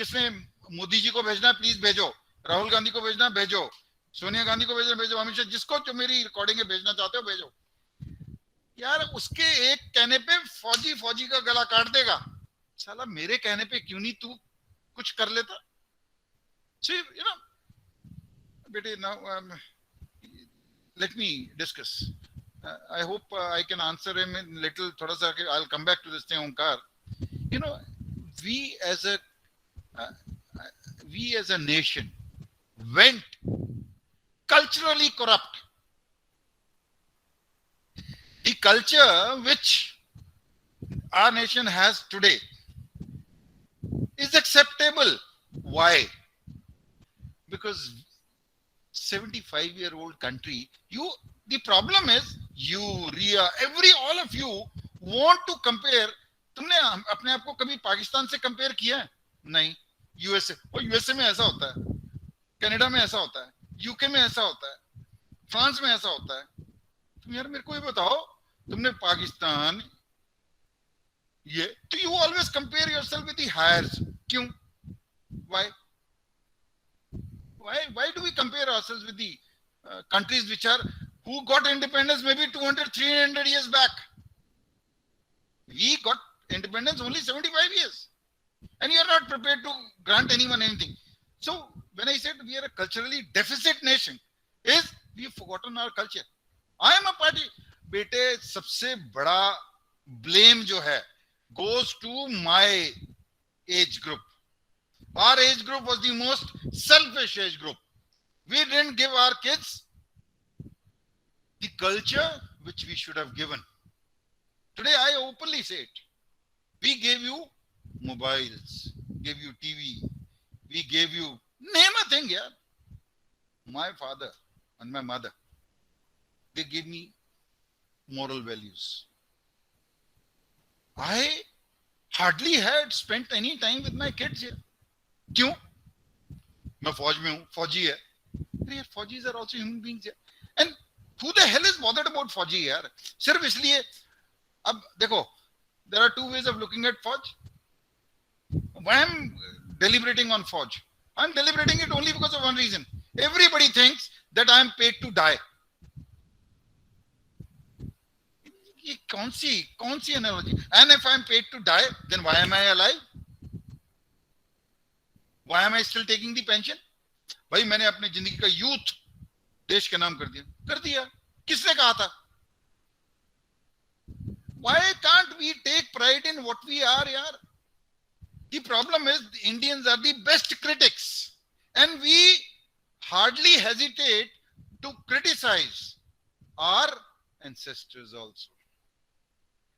किसने मोदी जी को भेजना प्लीज भेजो, राहुल गांधी को भेजना भेजो, सोनिया गांधी को भेजना भेजो, अमित शाह, जिसको जो मेरी रिकॉर्डिंग भेजना चाहते हो भेजो. यार उसके एक कहने पे फौजी का गला काट देगा. साला मेरे कहने पे क्यों नहीं तू कुछ कर लेता? So, you know, बेटे, now let me discuss. I hope I can answer him in little. Thoda sa, I'll come back to this thing, Onkar. You know, we as a nation went culturally corrupt. The culture which our nation has today is acceptable. Why? Because 75-year-old country, the problem is you, Ria, all of you want to compare. तुमने अपने आप को कभी पाकिस्तान से कंपेयर किया है? नहीं. यूएसए, और यूएसए में ऐसा होता है, कनाडा में ऐसा होता है, यूके में ऐसा होता है, फ्रांस में ऐसा होता है. तुम यार मेरे को ये बताओ, तुमने पाकिस्तान, ये तो you always compare yourself with the hires. क्यों? Why? Why do we compare ourselves with the countries which are who got independence maybe 200, 300 years back? We got independence only 75 years, and you are not prepared to grant anyone anything. So when I said we are a culturally deficit nation, is we have forgotten our culture. I am a party. बेटे सबसे बड़ा blame जो है goes to my age group. Our age group was the most selfish age group. We didn't give our kids the culture which we should have given. Today I openly say it. We gave you mobiles, gave you TV, we gave you, name a thing, yeah. My father and my mother, they gave me moral values. I hardly had spent any time with my kids here. क्यों? मैं फौज में हूं, फौजी है. अरे यार, फौजीज are also human beings here. And who the hell is bothered about फौजी यार? सिर्फ इसलिए. अब देखो, there are two ways of looking at फौज. Why I'm deliberating on फौज? I'm deliberating it only because of one reason. Everybody thinks that I am paid to die. ये कौन सी analogy? And if I am paid to die, then why am I alive? Why am I still taking the pension? भाई मैंने अपनी जिंदगी का यूथ देश के नाम कर दिया. किसने कहा था? Why can't we take pride in what we are, yaar? The problem is the Indians are the best critics, and we hardly hesitate to criticize our ancestors also.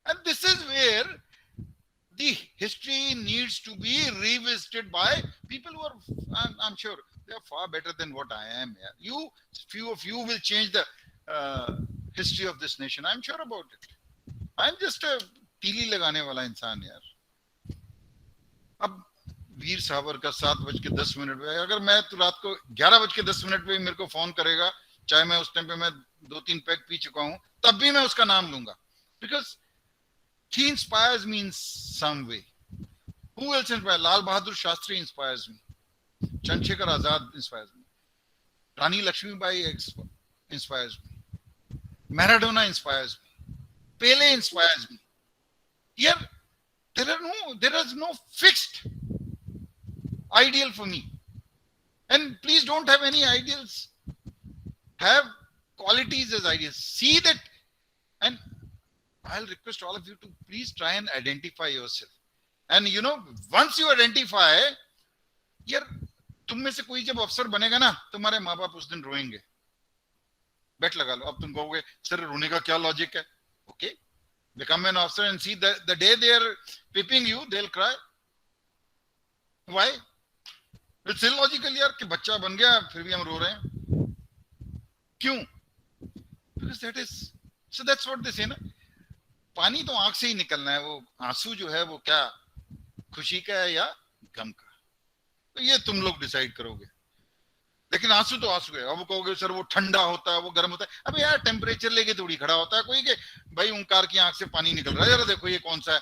And this is where the history needs to be revisited by people who are, I'm sure, they are far better than what I am. Yeah. Few of you will change the history of this nation. I'm sure about it. I'm just a तीली लगाने वाला इंसान यार. अब वीर सावर का 7:10 पे, अगर मैं तो रात को 11:10 पे मेरे को फोन करेगा, चाहे मैं उस टाइम पे मैं 2-3 पैक पी चुका हूं, तब भी मैं उसका नाम लूंगा. Because he inspires me in some way. Who else inspires? Lal Bahadur Shastri inspires me. Chandrasekhar Azad inspires me. Rani Lakshmibai inspires me. Maradona inspires me. Pele inspires me. Here, there is no fixed ideal for me. And please don't have any ideals. Have qualities as ideals. See that, and I'll request all of you to please try and identify yourself. And you know, once you identify, यार तुम में से कोई जब अफसर बनेगा ना, तुम्हारे माँ बाप उस दिन रोएंगे. बेट लगा लो. अब तुम कहोगे सर रोने का क्या लॉजिक है? Okay, become an officer and see the day they are pipping you, they'll cry. Why? It's illogical यार कि बच्चा बन गया फिर भी हम रो रहे हैं. क्यों? Because that's what they say ना. पानी तो आंख से ही निकलना है. वो आंसू जो है वो क्या खुशी का है या गम का, तो ये तुम लोग डिसाइड करोगे. लेकिन आंसू तो आंसू है. अब कहोगे सर वो ठंडा होता है, वो गर्म होता है. अब यार टेम्परेचर लेके थोड़ी खड़ा होता है कोई के भाई ओंकार की आंख से पानी निकल रहा है, जरा देखो ये कौन सा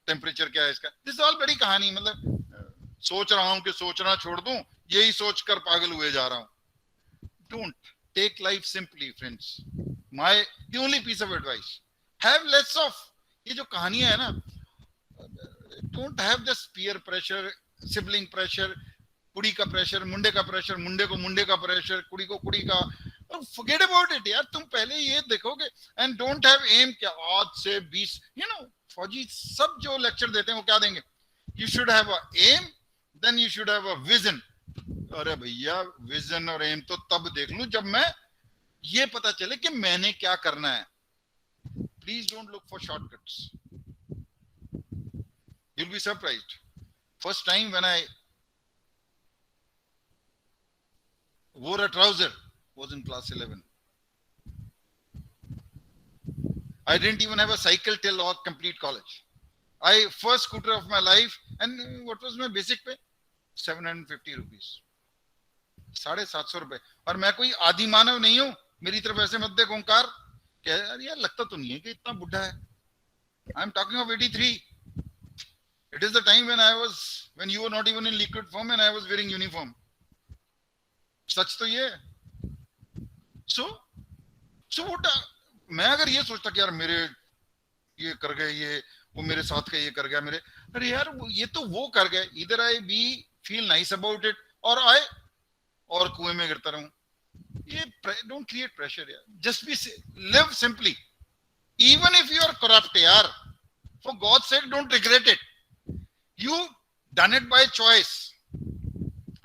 टेम्परेचर क्या है इसका. दिस ऑल बड़ी कहानी. मतलब सोच रहा हूं कि सोचना छोड़ दूं, यही सोचकर पागल हुए जा रहा हूं. Don't take life simply friends. My the only piece of advice, have less of ये जो कहानियां है ना, don't have this peer pressure, sibling pressure, कुड़ी का प्रेशर, मुंडे का प्रेशर, मुंडे को मुंडे का प्रेशर, कुड़ी को कुड़ी का. forget about it यार. तुम पहले ये देखोगे. and don't have aim क्या आज से 20, फौजी सब जो लेक्चर देते हैं वो क्या देंगे? you should have a aim, then you should have a vision. अरे भैया विजन और एम तो तब देख लूं जब मैं ये पता चले कि मैंने क्या करना है. Please don't look for shortcuts. You'll be surprised. First time when I wore a trouser was in class 11. I didn't even have a cycle till all complete college. First scooter of my life, and what was my basic pay? 750 rupees. 750 रुपए. और मैं कोई आदि मानव नहीं हूं. मेरी तरफ ऐसे मत देख ओंकार. यार लगता तो नहीं है कि इतना बुढ़ा है. I am talking of 83. It is the time when you were not even in liquid form and I was wearing uniform. सच तो ये है. सो व्हाट, मैं अगर ये सोचता कि यार मेरे ये कर गए, ये वो मेरे साथ का ये कर गया, मेरे, अरे यार ये तो वो कर गए, इधर I be feel nice about it, और आए और कुएं में गिरता रहूं. ये डोंट क्रिएट प्रेशर यार, just be live simply, even if you are corrupt यार, for God sake don't regret it, you done it by choice.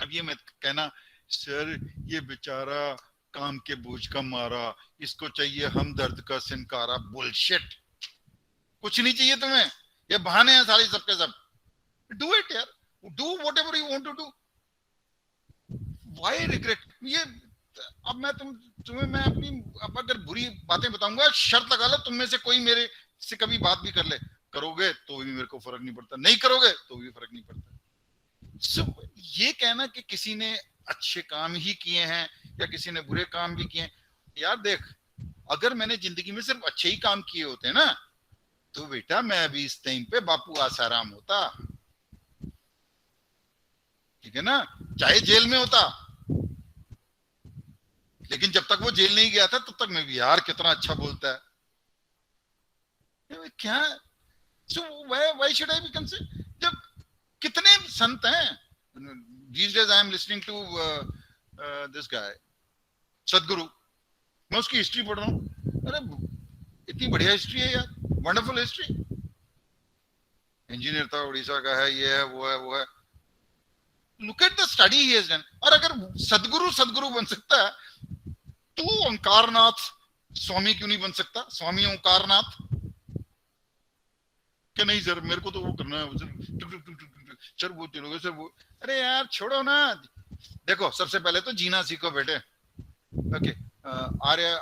अब ये मत कहना सर ये बेचारा काम के बोझ का मारा, इसको चाहिए हमदर्द का सिनकारा. बुलशिट, कुछ नहीं चाहिए तुम्हें, ये बहाने हैं सारे सबके सब. डू इट यार, do whatever you want to do. Why regret? ये अब मैं तुम्हें मैं अपनी, अब अगर बुरी बातें बताऊंगा, शर्त लगा लो तुम में से कोई मेरे से कभी बात भी कर ले, करोगे तो भी मेरे को फर्क नहीं पड़ता, नहीं करोगे तो भी फर्क नहीं पड़ता. So, ये कहना कि किसी ने अच्छे काम ही किए हैं या किसी ने बुरे काम भी किए हैं, यार देख, अगर मैंने जिंदगी में सिर्फ अच्छे ही काम किए होते ना, तो बेटा मैं अभी इस टाइम पे बापू आसाराम होता, ठीक है ना, चाहे जेल में होता. लेकिन जब तक वो जेल नहीं गया था तब तक मैं भी, यार कितना अच्छा बोलता है, क्या. So why should I be consider? जब कितने संत हैं, these days I am listening to this guy सदगुरु, मैं उसकी हिस्ट्री पढ़ रहा हूँ, अरे इतनी बढ़िया हिस्ट्री है यार, वंडरफुल हिस्ट्री. इंजीनियर था, उड़ीसा का है, ये है वो है वो है. Look at the study he has done. और अगर सदगुरु बन सकता है, तो ओंकारनाथ स्वामी क्यों नहीं बन सकता? स्वामी ओंकारनाथ. क्या नहीं सर मेरे को तो वो करना है सर, वो चलोगे सर वो, अरे यार छोड़ो ना. देखो सबसे पहले तो जीना सीखो बेटे. Okay, Arya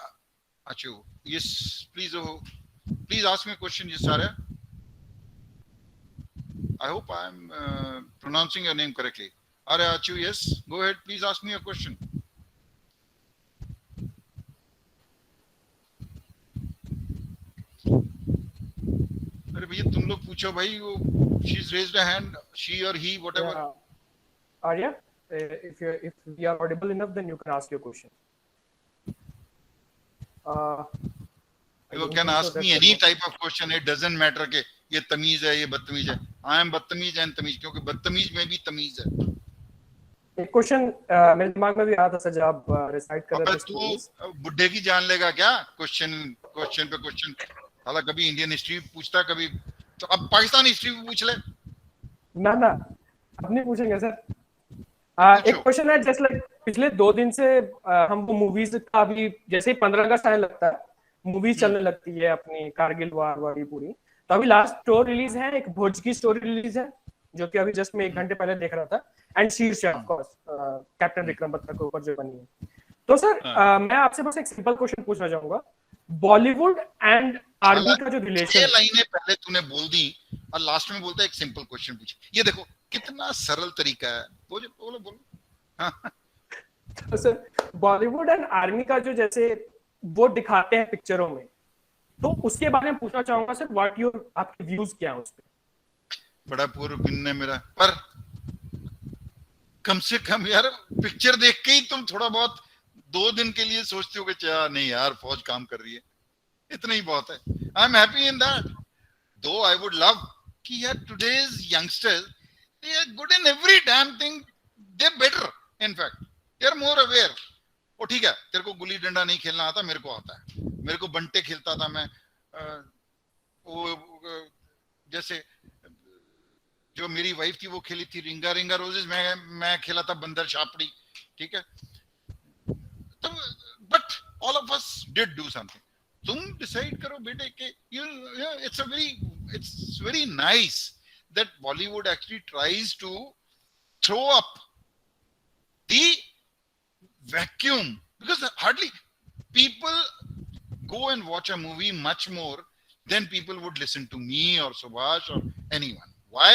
Achu, yes please ask me question. Yes Arya, I hope I am pronouncing your name correctly. Arya Achu, yes, go ahead, please ask me a question. अरे भैया तुम लोग पूछो भाई, वो she's raised a hand, she or he, whatever. Yeah. Arya, if we are audible enough, then you can ask your question. You can ask me any type of question. It doesn't matter कि ये तमीज है, ये बदतमीज है. I am बदतमीज एंड तमीज, क्योंकि बदतमीज में भी तमीज है. एक क्वेश्चन मेरे दिमाग में भी आया था सर जब आप रिसाइट कर रहे थे. तू बुड्ढे की जान लेगा क्या? क्वेश्चन पे क्वेश्चन. हालांकि कभी इंडियन हिस्ट्री पूछता, कभी तो अब पाकिस्तान हिस्ट्री भी पूछ ले. ना अब नहीं पूछेंगे सर. एक क्वेश्चन है, जस्ट लाइक पिछले 2 दिन से हम वो मूवीज का भी, जैसे ही 15 अगस्त आने लगता है, मूवीज चलने लगती है अपनी कारगिल वार वाली पूरी. तो अभी लास्ट स्टोरी रिलीज है, एक भोज की स्टोरी रिलीज है, जो कि अभी जस्ट मैं 1 घंटे पहले देख रहा था. एंड शीर्षक of course captain Vikram Batra के ऊपर जो बनी है. तो सर मैं आपसे बस एक सिंपल क्वेश्चन पूछना चाहूंगा. बॉलीवुड एंड आर्मी का जो रिलेशन, ये लाइनें पहले तूने बोल दी और लास्ट में बोलता है एक सिंपल क्वेश्चन पूछ. ये देखो कितना सरल तरीका है. बोलो. हाँ. तो सर बॉलीवुड एंड आर्मी का जो जैसे वो दिखाते हैं पिक्चरों में, तो उसके बारे में पूछना चाहूंगा सर. व्हाट योर, आपके व्यूज क्या है उस पे? बड़ा पूर्व ओपिनियन है मेरा, पर कम से कम यार पिक्चर देख के ही तुम थोड़ा बहुत 2 दिन के लिए सोचते हो कि नहीं यार फौज काम कर रही है, इतना ही बहुत है. I am happy in that. Though I would love कि यार today's youngsters, they are good in every damn thing, they better in fact, they are more aware. वो ठीक है, तेरे को गुल्ली डंडा नहीं खेलना आता, मेरे को आता है. मेरे को बंटे खेलता था मैं. वो जैसे जो मेरी वाइफ थी वो खेली थी रिंगा रिंगा रोजेस, मैं खेला था बंदर छापड़ी. ठीक है, तो but all of us did do something. तुम डिसाइड करो बेटे कि it's very nice that Bollywood actually tries to throw up the vacuum, because hardly people go and watch a movie much more than people would listen to me or Subhash or anyone. Why?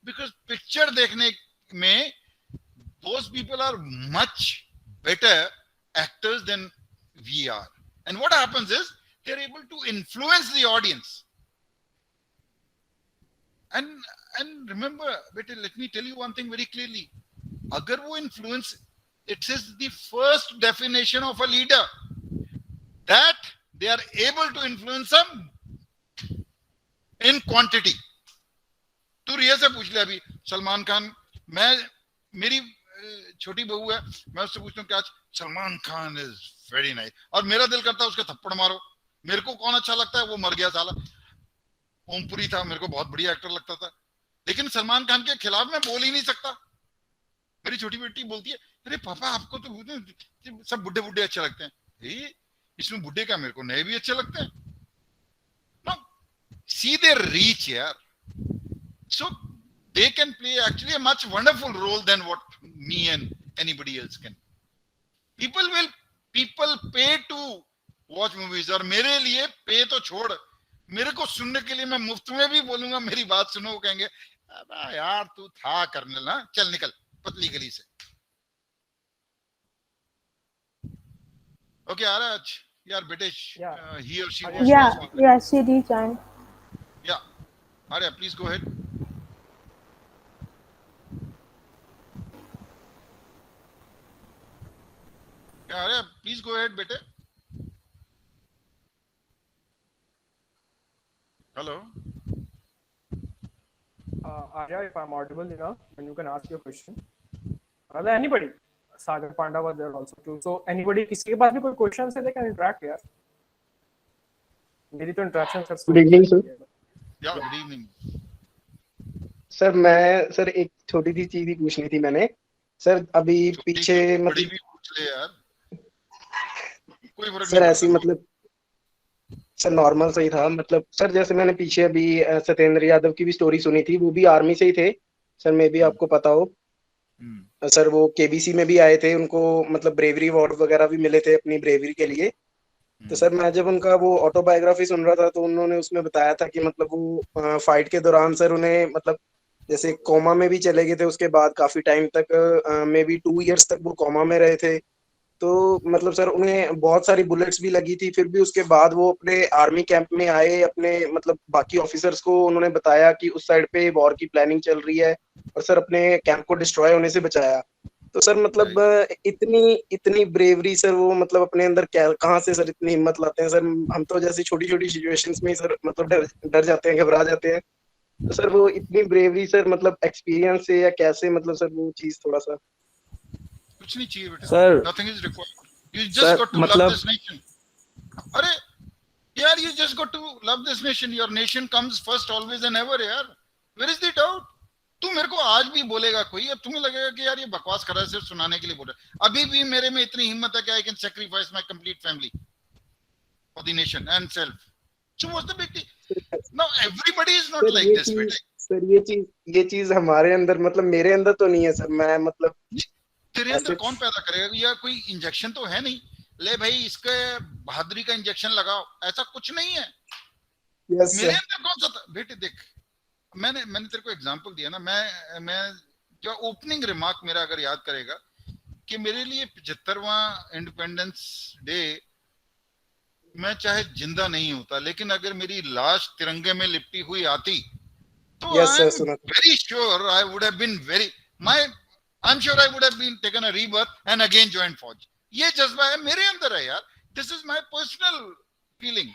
Because picture dekhne mein those people are much better actors than we are, and what happens is they're able to influence the audience. And remember beta, let me tell you one thing very clearly. अगर वो influence It is the first definition of a leader, that they are able to influence them in quantity. तू रिया से पूछ ले अभी, सलमान खान, मैं, मेरी छोटी बहू है, मैं उससे पूछता हूँ कि आज Salman Khan is very nice, और मेरा दिल करता है उसके थप्पड़ मारो। मेरे को कौन अच्छा लगता है? वो मर गया साला, ओमपुरी था, मेरे को बहुत बढ़िया एक्टर लगता था, लेकिन सलमान खान के खिलाफ मैं बोल ही नहीं सकता। मेरी छोटी बेटी बोलती है, अरे पापा आपको तो सब बुड्ढे बुड्ढे अच्छे लगते हैं। इसमें बुड्ढे का, मेरे को नए भी अच्छे लगते हैं। नो, सी देयर रीच यार, so they can play actually a much wonderful role than what me and anybody else can. People pay to watch movies, और मेरे लिए पे तो छोड़, मेरे को सुनने के लिए मैं मुफ्त में भी बोलूंगा मेरी बात सुनो, वो कहेंगे अबे यार तू था कर्नल ना, चल निकल पतली गली से। Okay, Araj, यार British, he or she was yeah, she rejoined. Yeah, Arya, please go ahead. Yeah, Arya, please go ahead, bete. Hello. Arya, if I'm audible enough, then you can ask your question. Rather, anybody. Sagar Panda was there also too. So anybody, किसी के पास भी कोई questions है, they can interact यार. मेरी तो interaction sir. Good evening, sir. Yeah, good evening. Sir मैं सर एक छोटी सी चीज ही पूछनी थी मैंने सर, अभी पीछे बड़ी भी पूछ ले यार, कोई फर्क सर नहीं ऐसी पड़ता। मतलब सर नॉर्मल सही था, मतलब सर जैसे मैंने पीछे अभी सत्येंद्र यादव की भी स्टोरी सुनी थी, वो भी आर्मी से ही थे सर, मे भी आपको पता हो सर, वो केबीसी में भी आए थे, उनको मतलब ब्रेवरी अवार्ड वगैरह भी मिले थे अपनी ब्रेवरी के लिए। तो सर मैं जब उनका वो ऑटोबायोग्राफी सुन रहा था तो उन्होंने उसमें बताया था कि मतलब वो फाइट के दौरान सर उन्हें मतलब जैसे कोमा में भी चले गए थे, उसके बाद काफी टाइम तक मे बी 2 इयर्स तक वो कोमा में रहे थे। तो मतलब सर उन्हें बहुत सारी बुलेट्स भी लगी थी, फिर भी उसके बाद वो अपने आर्मी कैंप में आए, अपने मतलब बाकी ऑफिसर्स को उन्होंने बताया कि उस साइड पे वॉर की प्लानिंग चल रही है, और सर अपने कैंप को डिस्ट्रॉय होने से बचाया। तो सर मतलब इतनी इतनी ब्रेवरी सर वो मतलब अपने अंदर कहाँ से सर इतनी हिम्मत लाते हैं सर? हम तो जैसी छोटी छोटी सिचुएशंस में सर मतलब डर जाते हैं, घबरा जाते हैं। तो सर वो इतनी ब्रेवरी सर मतलब एक्सपीरियंस से या कैसे, मतलब सर वो चीज थोड़ा सा। कुछ नहीं चाहिए बेटा, sir, nothing is required, you just got to love this nation. अरे यार, you just got to love this nation, your nation comes first always and ever यार, where is the doubt? तू मेरे को आज भी बोलेगा कोई, अब तुम्हें लगेगा कि यार ये बकवास कर रहा है, सिर्फ सुनाने के लिए बोल रहा है। अभी भी मेरे में इतनी हिम्मत है कि I can sacrifice my complete family for the nation and self. So what's the big deal? Now everybody is not like this बेटा। सर ये चीज हमारे अंदर मतलब मेरे अंदर तो नहीं है सर, मैं मतलब तेरे अंदर कौन पैदा करेगा? या कोई इंजेक्शन तो है नहीं, ले भाई इसके बहादुरी का इंजेक्शन लगाओ, ऐसा कुछ नहीं है। मेरे अंदर कौन सा था बेटे? देख, मैंने तेरे को एग्जांपल दिया ना, मैं जो ओपनिंग रिमार्क मेरा अगर याद करेगा कि मेरे लिए 75वां इंडिपेंडेंस डे, मैं चाहे जिंदा नहीं होता, लेकिन अगर मेरी लाश तिरंगे में लिपटी हुई आती तो I am very sure I would have been I am sure I would have been taken a rebirth and again join फौज। ये जज्बा है मेरे अंदर है यार, this is my personal feeling.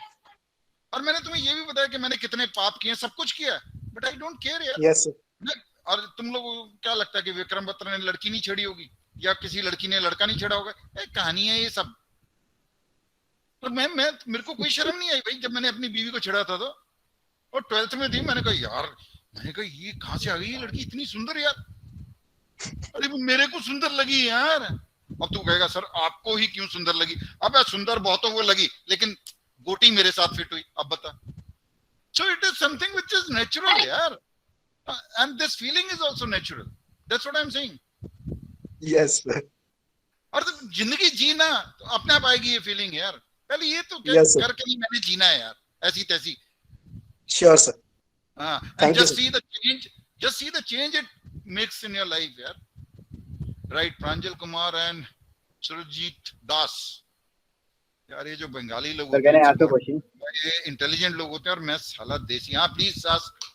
और मैंने तुम्हें ये भी बताया कि मैंने कितने पाप किए, सब कुछ किया, बट आई डोंट केयर यार। Yes sir. और तुम लोग क्या लगता है कि विक्रम बत्रा ने लड़की नहीं छेड़ी होगी या किसी लड़की ने लड़का नहीं छेड़ा होगा? कहानी है ये सब। और मैं मेरे को कोई शर्म नहीं आई भाई जब मैंने अपनी बीवी को छेड़ा था तो, और 12th में थी, मैंने कहा ये कहां से आ गई ये लड़की इतनी सुंदर यार, अरे मेरे को सुंदर लगी यार। अब तू कहेगा सर आपको ही क्यों सुंदर लगी? अब सुंदर बहुतों को लगी, लेकिन गोटी मेरे साथ फिट हुई, अब बता। So it is something which is natural यार, and this feeling is also natural, that's what I am saying. Yes sir. और तो जिंदगी जीना तो अपने आप आएगी ये फीलिंग यार, पहले ये तो करके नहीं मैंने जीना है यार, ऐसी तैसी। Sure sir. हाँ, and just see the change it makes in your life यार, right? प्रांजल कुमार and सुरजीत दास यार, ये जो बंगाली लोग होते हैं ये इंटेलिजेंट लोग होते हैं, और मैं साला देसी। हाँ प्लीज आस्क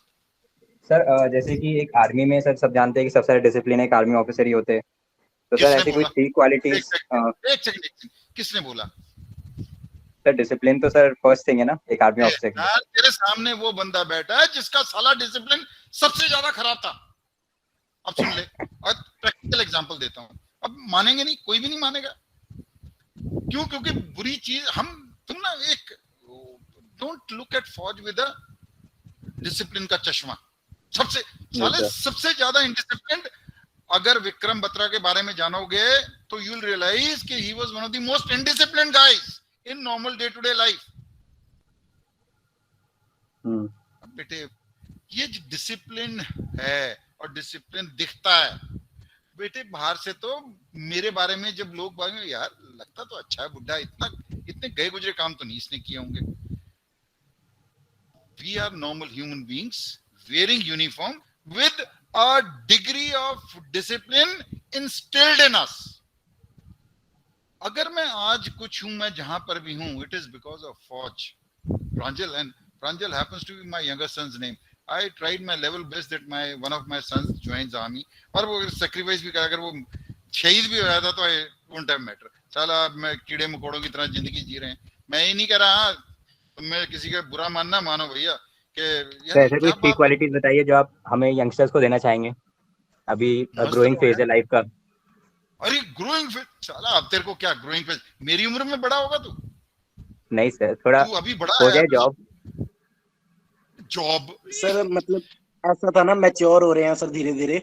सर। जैसे कि एक आर्मी में सर सब जानते हैं कि सबसे डिसिप्लिन एक आर्मी ऑफिसर ही होते हैं, तो सर ऐसी कोई 3 क्वालिटीज। एक सेकंड, किसने बोला? सर डिसिप्लिन तो सर फर्स्ट थिंग है ना एक आर्मी ऑफिसर यार तेरे सामने वो बंदा बैठा है जिसका साला डिसिप्लिन सबसे ज्यादा खराब था। अब सुन ले, और प्रैक्टिकल एग्जांपल देता हूं। अब मानेंगे नहीं, कोई भी नहीं मानेगा। क्यों? क्योंकि बुरी चीज तुम ना एक डोंट लुक एट फौज विद अ डिसिप्लिन का चश्मा। सबसे ज्यादा इनडिसिप्लिन्ड अगर विक्रम बत्रा के बारे में जानोगे तो यू विल रियलाइज कि he was one of the most indisciplined guys in normal day to day life. बेटे ये जो डिसिप्लिन है और डिसिप्लिन दिखता है बेटे बाहर से, तो मेरे बारे में जब लोग बोलेंगे यार लगता तो अच्छा है बुड्ढा, इतने गए गुजरे काम तो नहीं इसने किए होंगे। We are normal human beings wearing uniform with a degree of discipline instilled in us. अगर मैं आज कुछ हूं, मैं जहां पर भी हूं, it is because of फौज। Pranjal, and Pranjal happens to be my younger son's name. I tried my level best that one of my sons joins army, और वो sacrifice भी करा, अगर वो शहीद भी हो जाता तो I won't have matter। साला मैं कीड़े मकोड़ों की तरह जिंदगी जी रहे हैं। मैं ये नहीं कह रहा तो मैं किसी का बुरा मानना मानो भैया। तो ऐसे कोई 3 क्वालिटीज बताइए जो आप हमें यंगस्टर्स को देना चाहेंगे अभी ग्रोइंग फेज है लाइफ का। अरे ग्रोइंग फेज, साला अब तेरे को क्या ग्रोइंग फेज? मेरी उम्र में बड़ा होगा तू? नहीं सर, थोड़ा तू अभी बड़ा हो है। जाए जॉब सर मतलब ऐसा था ना, मैच्योर हो रहे हैं सर धीरे धीरे।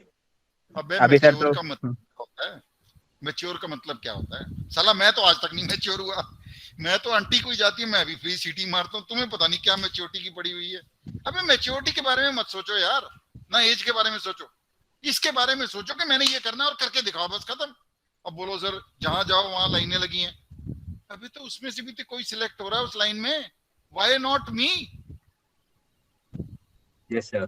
अभी सर तो का मतलब होता है, मैच्योर का मतलब क्या होता है? साला मैं तो आज तक नहीं मैच्योर हुआ। मैं तो आंटी कोई जाती है मैं अभी फ्री सीटी मारता हूँ। तुम्हें पता नहीं क्या मैच्योरिटी की पड़ी हुई है। अबे मैच्योरिटी के बारे में मत सोचो यार, ना एज के बारे में सोचो, इसके बारे में सोचो कि मैंने ये करना और करके दिखाओ, बस खत्म। अब बोलो सर जहां जाओ वहां लाइनें लगी हैं। अभी तो उसमें से भी तो कोई सिलेक्ट हो रहा है उस लाइन में, why not me? Yes sir.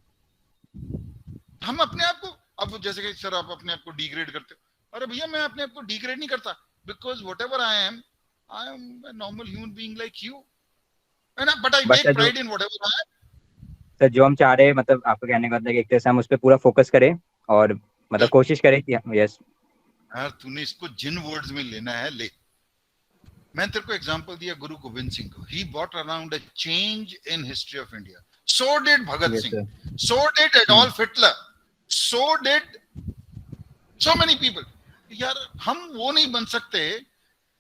हम अपने आप को, अब जैसे कि सर आप अपने आप को डिग्रेड करते हो। अरे भैया मैं अपने आप को डिग्रेड नहीं करता, because whatever I am a normal human being like you, but I take pride in whatever I am. Sir जो हम चाह रहे हैं, मतलब आपको कहने का मतलब है कि एक तरह से हम उस पर पूरा फोकस करें और मतलब कोशिश करें कि यस। यार तूने इसको जिन वर्ड्स में लेना है ले। मैं तेरे को एग्जांपल दिया गुरु गोविंद सिंह को। ही brought around a change in history of India. So did Bhagat Singh. So did Adolf Hitler. So did so many people. यार हम वो नहीं बन सकते,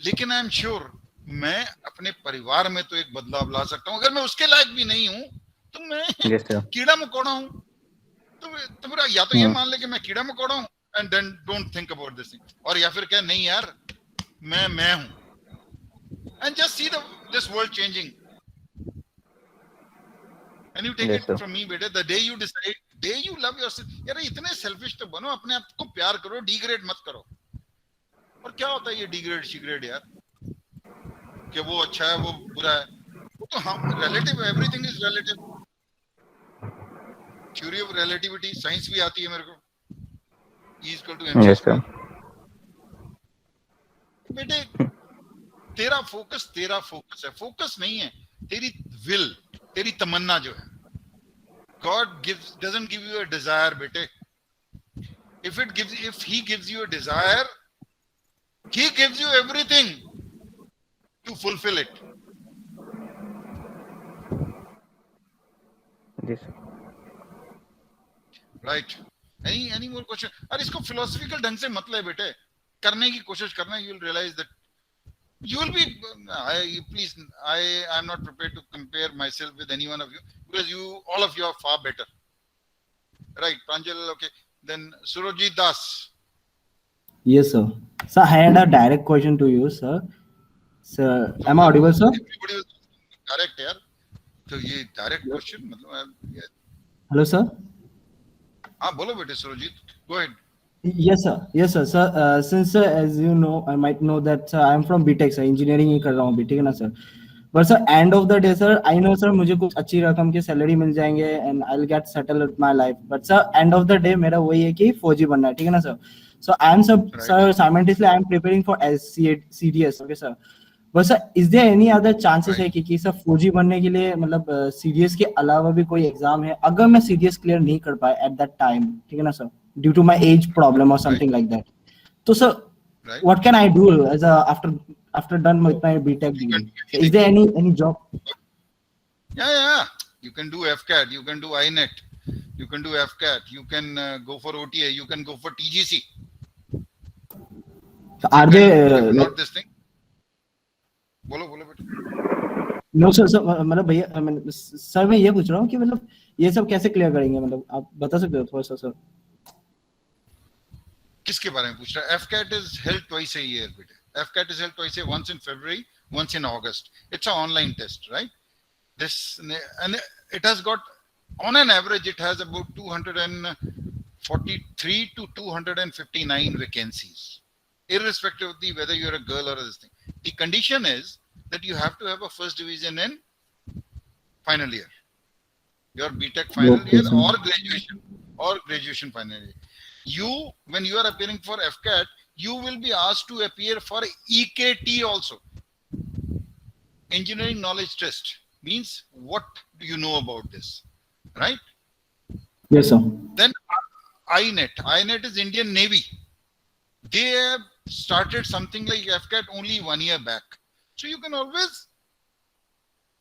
लेकिन आई एम श्योर मैं अपने परिवार में तो एक बदलाव ला सकता हूं। अगर मैं उसके लायक भी नहीं हूं तो मैं कीड़ा मकोड़ा हूं। तो मेरा या तो ये मान ले कि मैं कीड़ा मकोड़ा हूं and then don't think about this thing, और या फिर क्या नहीं यार मैं हूं। And just see this world changing and you take it from me बेटे। The day you decide, day you love yourself. यार इतने सेल्फिश तो बनो, अपने आप को प्यार करो, डिग्रेड मत करो। और क्या होता है ये डिग्रेड शिग्रेड यार, कि वो अच्छा है वो बुरा है, वो तो हम relative, everything is relative. Theory of relativity science भी आती है मेरे को, E इक्वल टू mc²। बेटे तेरा फोकस है, फोकस नहीं है तेरी विल, तेरी तमन्ना जो है। God doesn't give you a desire बेटे। If he gives you a desire, he gives you everything to fulfill it. Yes. Right. Any more question? अरे इसको फिलोसफिकल ढंग से मत ले बेटे, करने की कोशिश करना। You will realize that you will be. I am not prepared to compare myself with any one of you because all of you are far better. Right, Pranjal. Okay, then Surojit Das. Yes, sir. Sir, I had a direct question to you, sir. Sir, am I audible, sir? Everybody was correct, यार। तो ये डायरेक्ट क्वेश्चन मतलब। Hello, sir. हाँ बोलो बेटे Surjit, go ahead. Yes, sir. Yes, sir. Sir, since as you know, I might know that I am from BTech, sir. Engineering ही कर रहा हूँ अभी, ठीक है ना, sir? But sir, end of the day, sir, I know, sir, मुझे कुछ अच्छी रकम की सैलरी मिल जाएंगे and I'll get settled with my life. But sir, end of the day मेरा वही है कि फौजी बनना है, ठीक है ना, sir? So I am, sir, simultaneously I am preparing for CDS, okay, sir? But sir, is there any other chances है कि सर फौजी बनने के लिए मतलब CDS के अलावा भी कोई एग्जाम है? अगर मैं CDS क्लियर नहीं कर पाया at that time, ठीक है ना, sir? Due to my age problem or something like that. तो sir right? What can I do as a after done with my BTech You can degree? do Is there any job? Yeah. You can do FCAT, you can do INET, you can do FCAT, you can go for OTA, you can go for TGC. So are You they can, like, not this thing. बोलो बेटा. नो सर सर मतलब भैया सर मैं ये पूछ रहा हूँ कि मतलब ये सब कैसे क्लियर करेंगे, मतलब आप बता सकते हो थोड़ा सा सर? किसके बारे में पूछ रहा है? FCAT is held twice a year, बेटे. FCAT is held twice a year, once in February, once in August. It's an online test, right? This, and it has got, on an average, it has about 243 to 259 vacancies, irrespective of whether you're a girl or this thing. The condition is that you have to have a first division in final year, your BTech final Okay, year, sir. or graduation final year. You, when you are appearing for FCAT, you will be asked to appear for EKT also, engineering knowledge test. Means what do you know about this, right? Yes sir. Then INET is Indian Navy. They have started something like FCAT only 1 year back, so you can always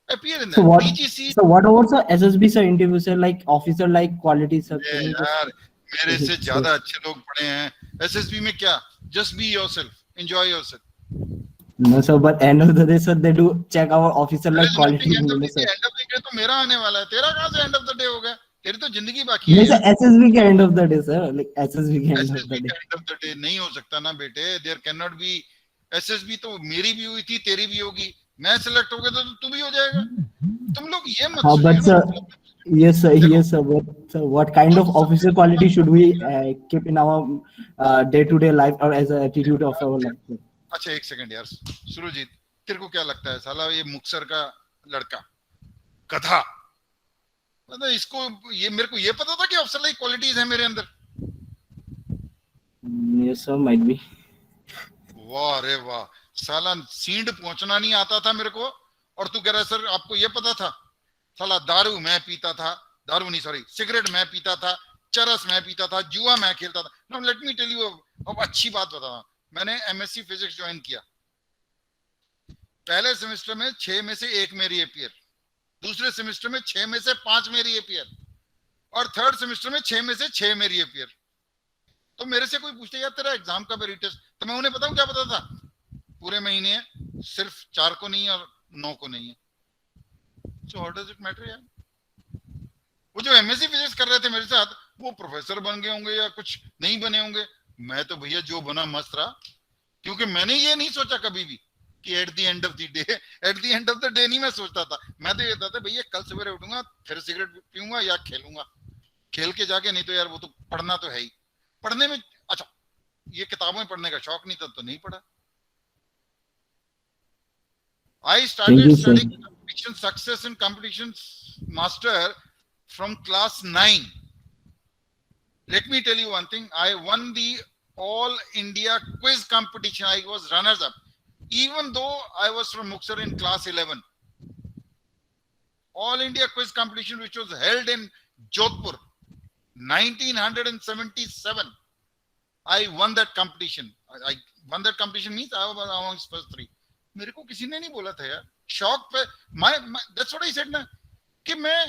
appear in that. So what? TGC. So what about sir SSB sir interview sir, like officer like quality sir? Can you यार मेरे से just- ज्यादा अच्छे लोग पढ़े हैं. SSB में क्या? Just be yourself, enjoy yourself. No sir, but end of the day sir, they do check our officer like quality. End of नहीं the sir. day, end of the day तो मेरा आने वाला है. तेरा कहाँ से end of the day हो गया? तेरी तो जिंदगी बाकी है नहीं यार. sir, SSB के end of the day sir, like SSB के end of SSB the day. का end of the day नहीं हो सकता ना बेटे. There cannot be. SSB तो मेरी भी हुई थी, तेरी भी होगी. मैं सिलेक्ट हो गया तो तू भी हो जाएगा. तुम लोग ये मत हाँ, but सोचिए sir, ना. yes sir, देखो, yes sir, but sir, what kind of officer quality should we keep in our day-to-day life or as an attitude of our life? अच्छा एक सेकंड यार. सुरजीत, तेरे को क्या लगता है साला ये मुक्सर का लड़का कथा, मतलब इसको ये मेरे को ये पता था कि अफसर लाइक क्वालिटीज है मेरे अंदर. Yes sir, might be. वाह रे वाह. साला सींड पहुंचना नहीं आता था मेरे को, और तू कह रहा है सर आपको ये पता था. साला दारू मैं पीता था, दारू नहीं सॉरी सिगरेट मैं पीता था, चरस मैं पीता था, जुआ मैं खेलता था. No let me tell you, अब अच्छी बात बता. मैंने MSc फिजिक्स ज्वाइन किया. पहले सेमेस्टर में 6 में से 1 मेरी अपियर, दूसरे सेमेस्टर में 6 में से 5 मेरी अपियर, और थर्ड सेमेस्टर में 6 में से 6 मेरी अपियर. तो मेरे से कोई पूछते यार तेरा एग्जाम कब है रीटेस्ट, तो मैं उन्हें बताऊं क्या पता था? पूरे महीने है, सिर्फ 4 को नहीं है और 9 को नहीं है. So how does it matter यार? वो जो MSc फिजिक्स कर रहे थे मेरे साथ, वो प्रोफेसर बन गए होंगे या कुछ नहीं बने होंगे. मैं तो भैया जो बना मस्त रहा, क्योंकि मैंने ये नहीं सोचा कभी भी कि at the end of the day नहीं मैं सोचता था. मैं तो ये था भैया कल सवेरे उठूंगा, फिर सिगरेट पीऊंगा या खेलूंगा, खेल के जाके, नहीं तो यार वो तो पढ़ना तो है ही. पढ़ने में अच्छा, ये किताबों में पढ़ने का शौक नहीं था तो नहीं पढ़ा. I started studying competition success and competition master from class 9. Let me tell you one thing. I won the All India quiz competition. I was runners up, even though I was from Muxar in class 11. All India quiz competition, which was held in Jodhpur, 1977. I won that competition. I won that competition means I was amongst first 3. मेरे को किसी ने नहीं बोला था यार. शौक पे that's what I said ना, कि मैं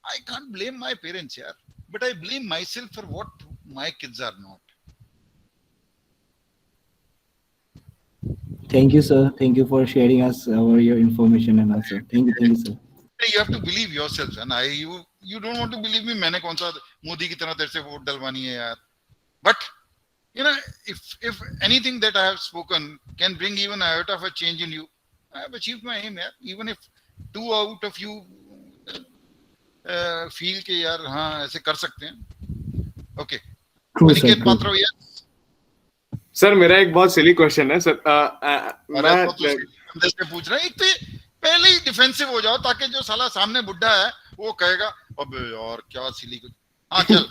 I can't blame my parents यार, but I blame myself for what my kids are not. Thank you sir, thank you for sharing us your information and also thank you sir. You have to believe yourself, and you don't want to believe me. मैंने कौन सा मोदी की तरह तेरे से वोट डलवानी है यार. But you know, if anything that I have spoken can bring even a iota of a change in you, I have achieved my aim यार. Even if 2 out of you feel कि यार हाँ ऐसे कर सकते हैं. Okay. अनिकेत पात्रो यार. सर मेरा एक बहुत सिली क्वेश्चन है सर. मैं तो पूछ रहा हूँ, एक तो पहले ही डिफेंसिव हो जाओ ताकि जो साला सामने बुड्ढा है वो कहेगा अबे यार क्या सिली कुछ. हाँ चल.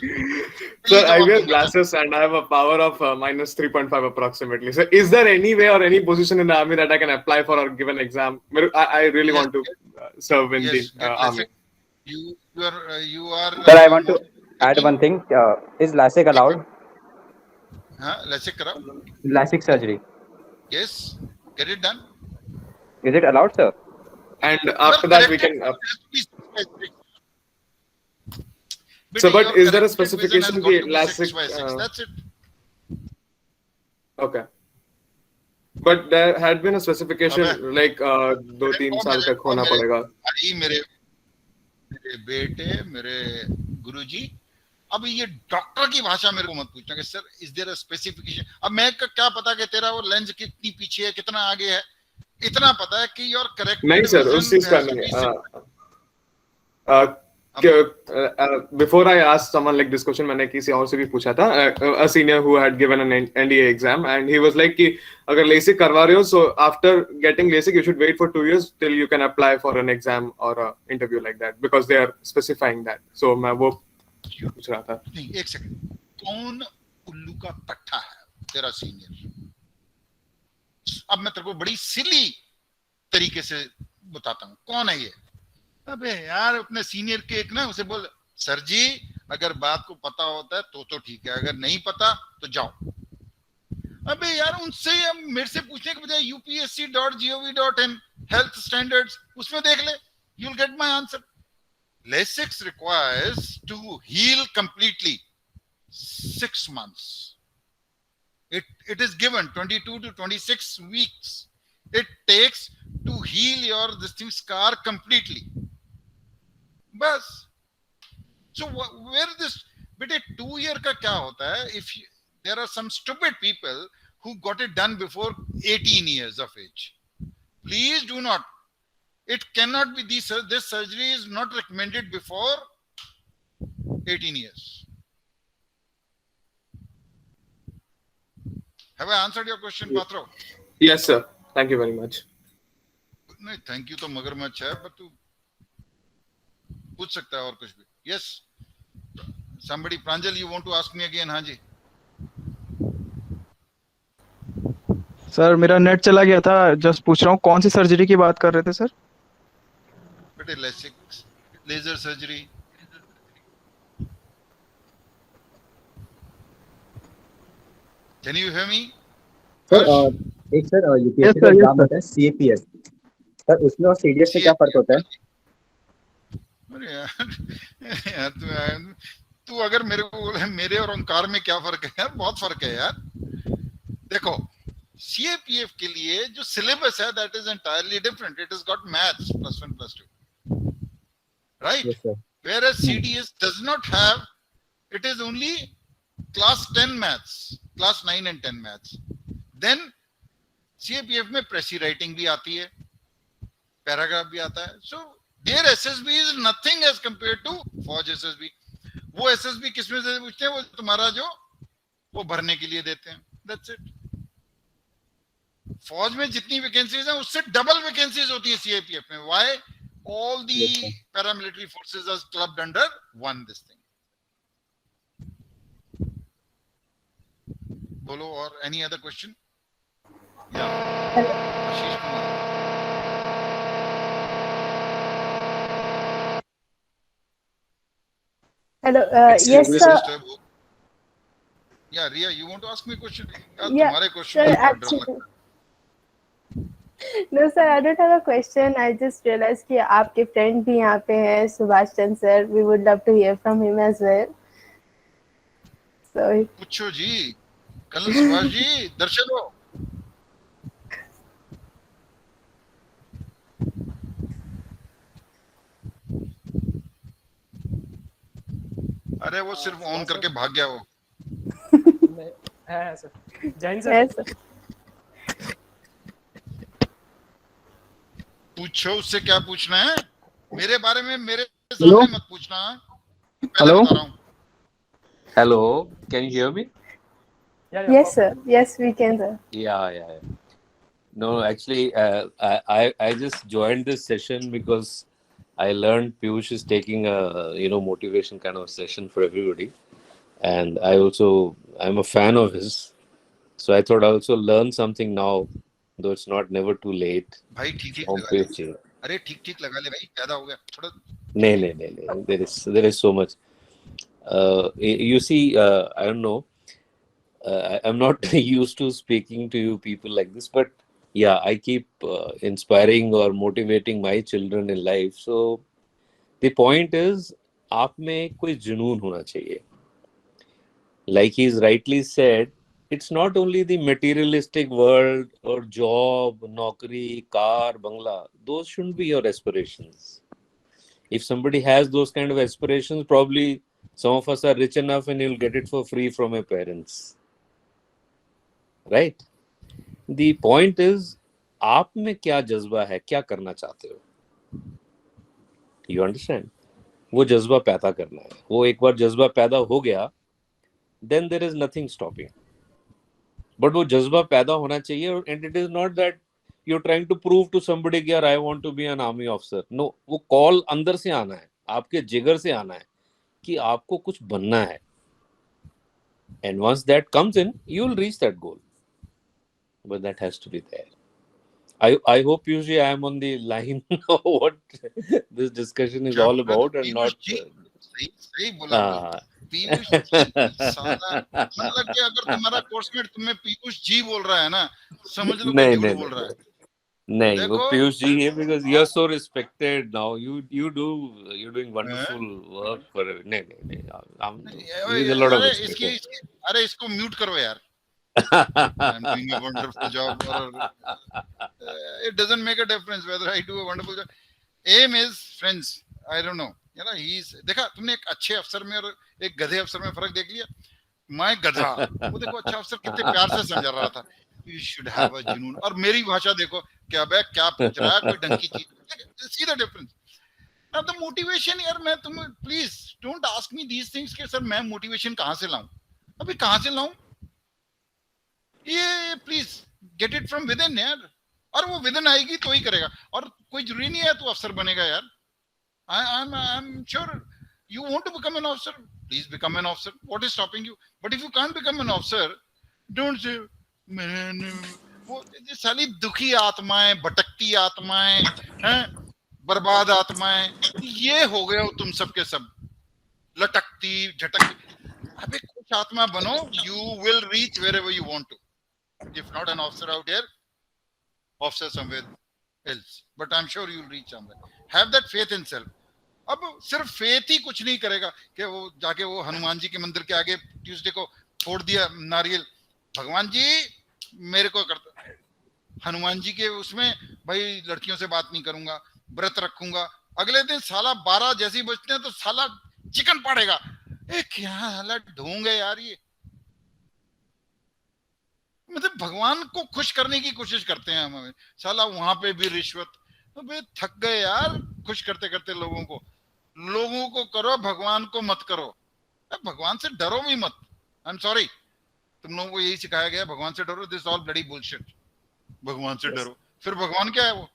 Sir, I wear glasses and I have a power of -3.5 approximately. So, is there any way or any position in the army that I can apply for or give an exam? I really want to serve in the army. You are. Sir, I want to add one thing. Is LASIK allowed? हाँ, LASIK कराओ. LASIK surgery. Yes, get it done. Is it allowed, sir? And Well, after that, we corrected can. has to be specific. So, Beta, but your is there a corrected vision has specification got ki to be 6 by 6. LASIK? That's it. Okay. But there had been a specification अबे, like 2-3 साल तक होना पड़ेगा. भाई मेरे बेटे, मेरे गुरुजी, अब ये डॉक्टर की भाषा मेरे को मत पूछना कि sir is there a specification. अब मैं क्या पता कि तेरा वो लेंस कितनी पीछे है, कितना आगे है. इतना पता है कि योर करेक्ट. नहीं सर, उस चीज का नहीं. Before I asked someone like this question, मैंने किसी और से भी पूछा था, a senior who had given an NDA exam, and he was like कि अगर LASIK करवा रहे हो, so after getting LASIK you should wait for 2 years till you can apply for an exam or a interview like that, because they are specifying that. So मैं वो पूछ रहा था. नहीं, एक सेकंड, कौन उल्लू का पट्टा है तेरा सीनियर? अब मैं तेरे को बड़ी सिली तरीके से बताता हूँ कौन है ये. अबे यार, अपने सीनियर के एक ना उसे बोल, सर जी अगर बात को पता होता है तो ठीक है, अगर नहीं पता तो जाओ. अबे यार, उनसे मेरे से पूछने के बजाय upsc.gov.in हेल्थ स्टैंडर्ड्स उसमें देख ले, you'll get my answer. LASIK requires to heal completely 6 months. It is given 22 to 26 weeks. It takes to heal your this thing scar completely. बस. So where this बेटे 2 year का क्या होता है? If there are some stupid people who got it done before 18 years of age, please do not. It cannot be this surgery is not recommended before 18 years. Have I answered your question, Patro? Yes sir, thank you very much. नहीं, थैंक यू तो मगरमच्छ है, पर तू पूछ सकता है और कुछ भी. Yes, somebody, Pranjal, you want to ask me again? हाँ जी. सर मेरा नेट चला गया था, जस्ट पूछ रहा हूँ कौन सी सर्जरी की बात कर रहे थे सर? बेटे LASIK, laser surgery. Can you hear me? Sir एक सर UPSC का एग्जाम होता है CAPS, सर उसमें और CDS में क्या फर्क होता है? अरे यार, तू अगर मेरे को बोले मेरे और ओंकार में क्या फर्क है, यार बहुत फर्क है यार. देखो, CAPF के लिए जो सिलेबस है that is entirely different. It has got maths +1 +2, right? Yes sir. Whereas CDS does not have. It is only class 10 maths, class 9 and 10 maths. Then CAPF में प्रेसी राइटिंग भी आती है, पैराग्राफ भी आता है. So their SSB is nothing as compared to फौज SSB. वो SSB किसमें से पूछते हैं? वो तुम्हारा जो वो भरने के लिए देते हैं. That's it. फौज में जितनी वैकेंसीज हैं उससे डबल वैकेंसीज होती है CAPF में. Why? All the paramilitary forces are clubbed under one this thing. बोलो, और any other question? Yeah. Ashish Kumar. Hello. Yes, sir. Yeah, Ria, you want to ask me a question? Yeah, तुम्हारे question sir, में डर actually. लगता है. No, sir, I don't have a question. I just realized कि आपके friend भी यहाँ पे हैं, Subhash Chandra sir. We would love to hear from him as well. So. पूछो जी, कर्नल सुभाष जी, दर्शन हो. अरे वो सिर्फ ऑन करके भाग गया वो. है sir. Jain sir. Yes, sir. पूछो, उससे क्या पूछना है? मेरे बारे में मेरे सामने मत पूछना. Hello. Hello, can you hear me? Yes, sir. Yes, we can, sir. Yeah. No, actually, I just joined this session because I learned Piyush is taking a motivation kind of session for everybody, and I'm a fan of his, so I thought I also learn something now, though it's never too late. भाई ठीक on लगा ले. Piyush. अरे ठीक लगा ले भाई, ज्यादा हो गया थोड़ा. नहीं, there is so much. You see, I don't know. I'm not used to speaking to you people like this, but yeah, I keep inspiring or motivating my children in life. So the point is, आप में कोई जुनून होना चाहिए. Like he's rightly said, it's not only the materialistic world or job, naukri, car, bangla. Those shouldn't be your aspirations. If somebody has those kind of aspirations, probably some of us are rich enough and you'll get it for free from your parents. Right? The point is, आप में क्या जज्बा है, क्या करना चाहते हो? You understand? वो जज्बा पैदा करना है. वो एक बार जज्बा पैदा हो गया, then there is nothing stopping. But वो जज्बा पैदा होना चाहिए, and it is not that you're trying to prove to somebody कि यार I want to be an army officer. No, वो कॉल अंदर से आना है, आपके जिगर से आना है कि आपको कुछ बनना है. And once that comes in, you'll reach that goal. But that has to be there. I hope usually I am on the line of what this discussion is all about and not. सही बोला पीयूष जी. साला मतलब कि अगर तुम्हारा कोर्समेट तुम्हें पीयूष जी बोल रहा है ना, समझ लो कि झूठ बोल रहा है. नहीं, वो पीयूष जी है because you are so respected now. You're doing wonderful work for. नहीं, with a lot of respect. अरे इसको म्यूट करो यार. I'm doing a wonderful job. It doesn't make a difference whether I do a wonderful job. Aim is, friends, I don't know. You know, देखा तुमने एक अच्छे अफसर में और एक गधे अफसर में फर्क देख लिया. मैं गधा, वो देखो अच्छा अफसर कितने प्यार से समझा रहा था. You should have a जुनून. और मेरी भाषा देखो क्या बे क्या पूछ रहा है, कोई ढंग की चीज. See the difference. Now the motivation यार, मैं तुम्हें please don't ask me these things कि सर मैं motivation कहाँ से लाऊं. अभी कहाँ से लाऊं? ये please get it from with in यार. और वो विद इन आएगी तो ही करेगा. और कोई जरूरी नहीं है तू अफसर बनेगा यार. I am sure you want to become an officer, please become an officer. What is stopping you? But if you can't become an officer, don't say वो साली दुखी आत्माएं, भटकती आत्माएं हैं, बर्बाद आत्माएं, ये हो गए हो तुम सब के सब. लटकती झटकती. अबे कुछ आत्मा बनो. You will reach wherever you want to. If not an officer out here, officer somewhere else. But I'm sure you'll reach somewhere. Have that faith in self. अब सिर्फ फेथ ही कुछ नहीं करेगा कि वो जाके वो हनुमान जी के मंदिर के आगे ट्यूसडे को फोड़ दिया नारियल. भगवान जी मेरे को करता. हनुमान जी के उसमें भाई लड़कियों से बात नहीं करूंगा, व्रत रखूंगा. अगले दिन साला 12 जैसी बजते हैं तो साला चिकन पड़ेगा. क्या हालत ढूंढे यार. ये मतलब भगवान को खुश करने की कोशिश करते हैं हम. साला वहां पे भी रिश्वत. अबे थक गए यार खुश करते करते लोगों को करो, भगवान को मत करो. भगवान से डरो भी मत. आई एम सॉरी, तुम लोगों को यही सिखाया गया भगवान से डरो. This all bloody bullshit. भगवान से डरो, फिर भगवान क्या है वो?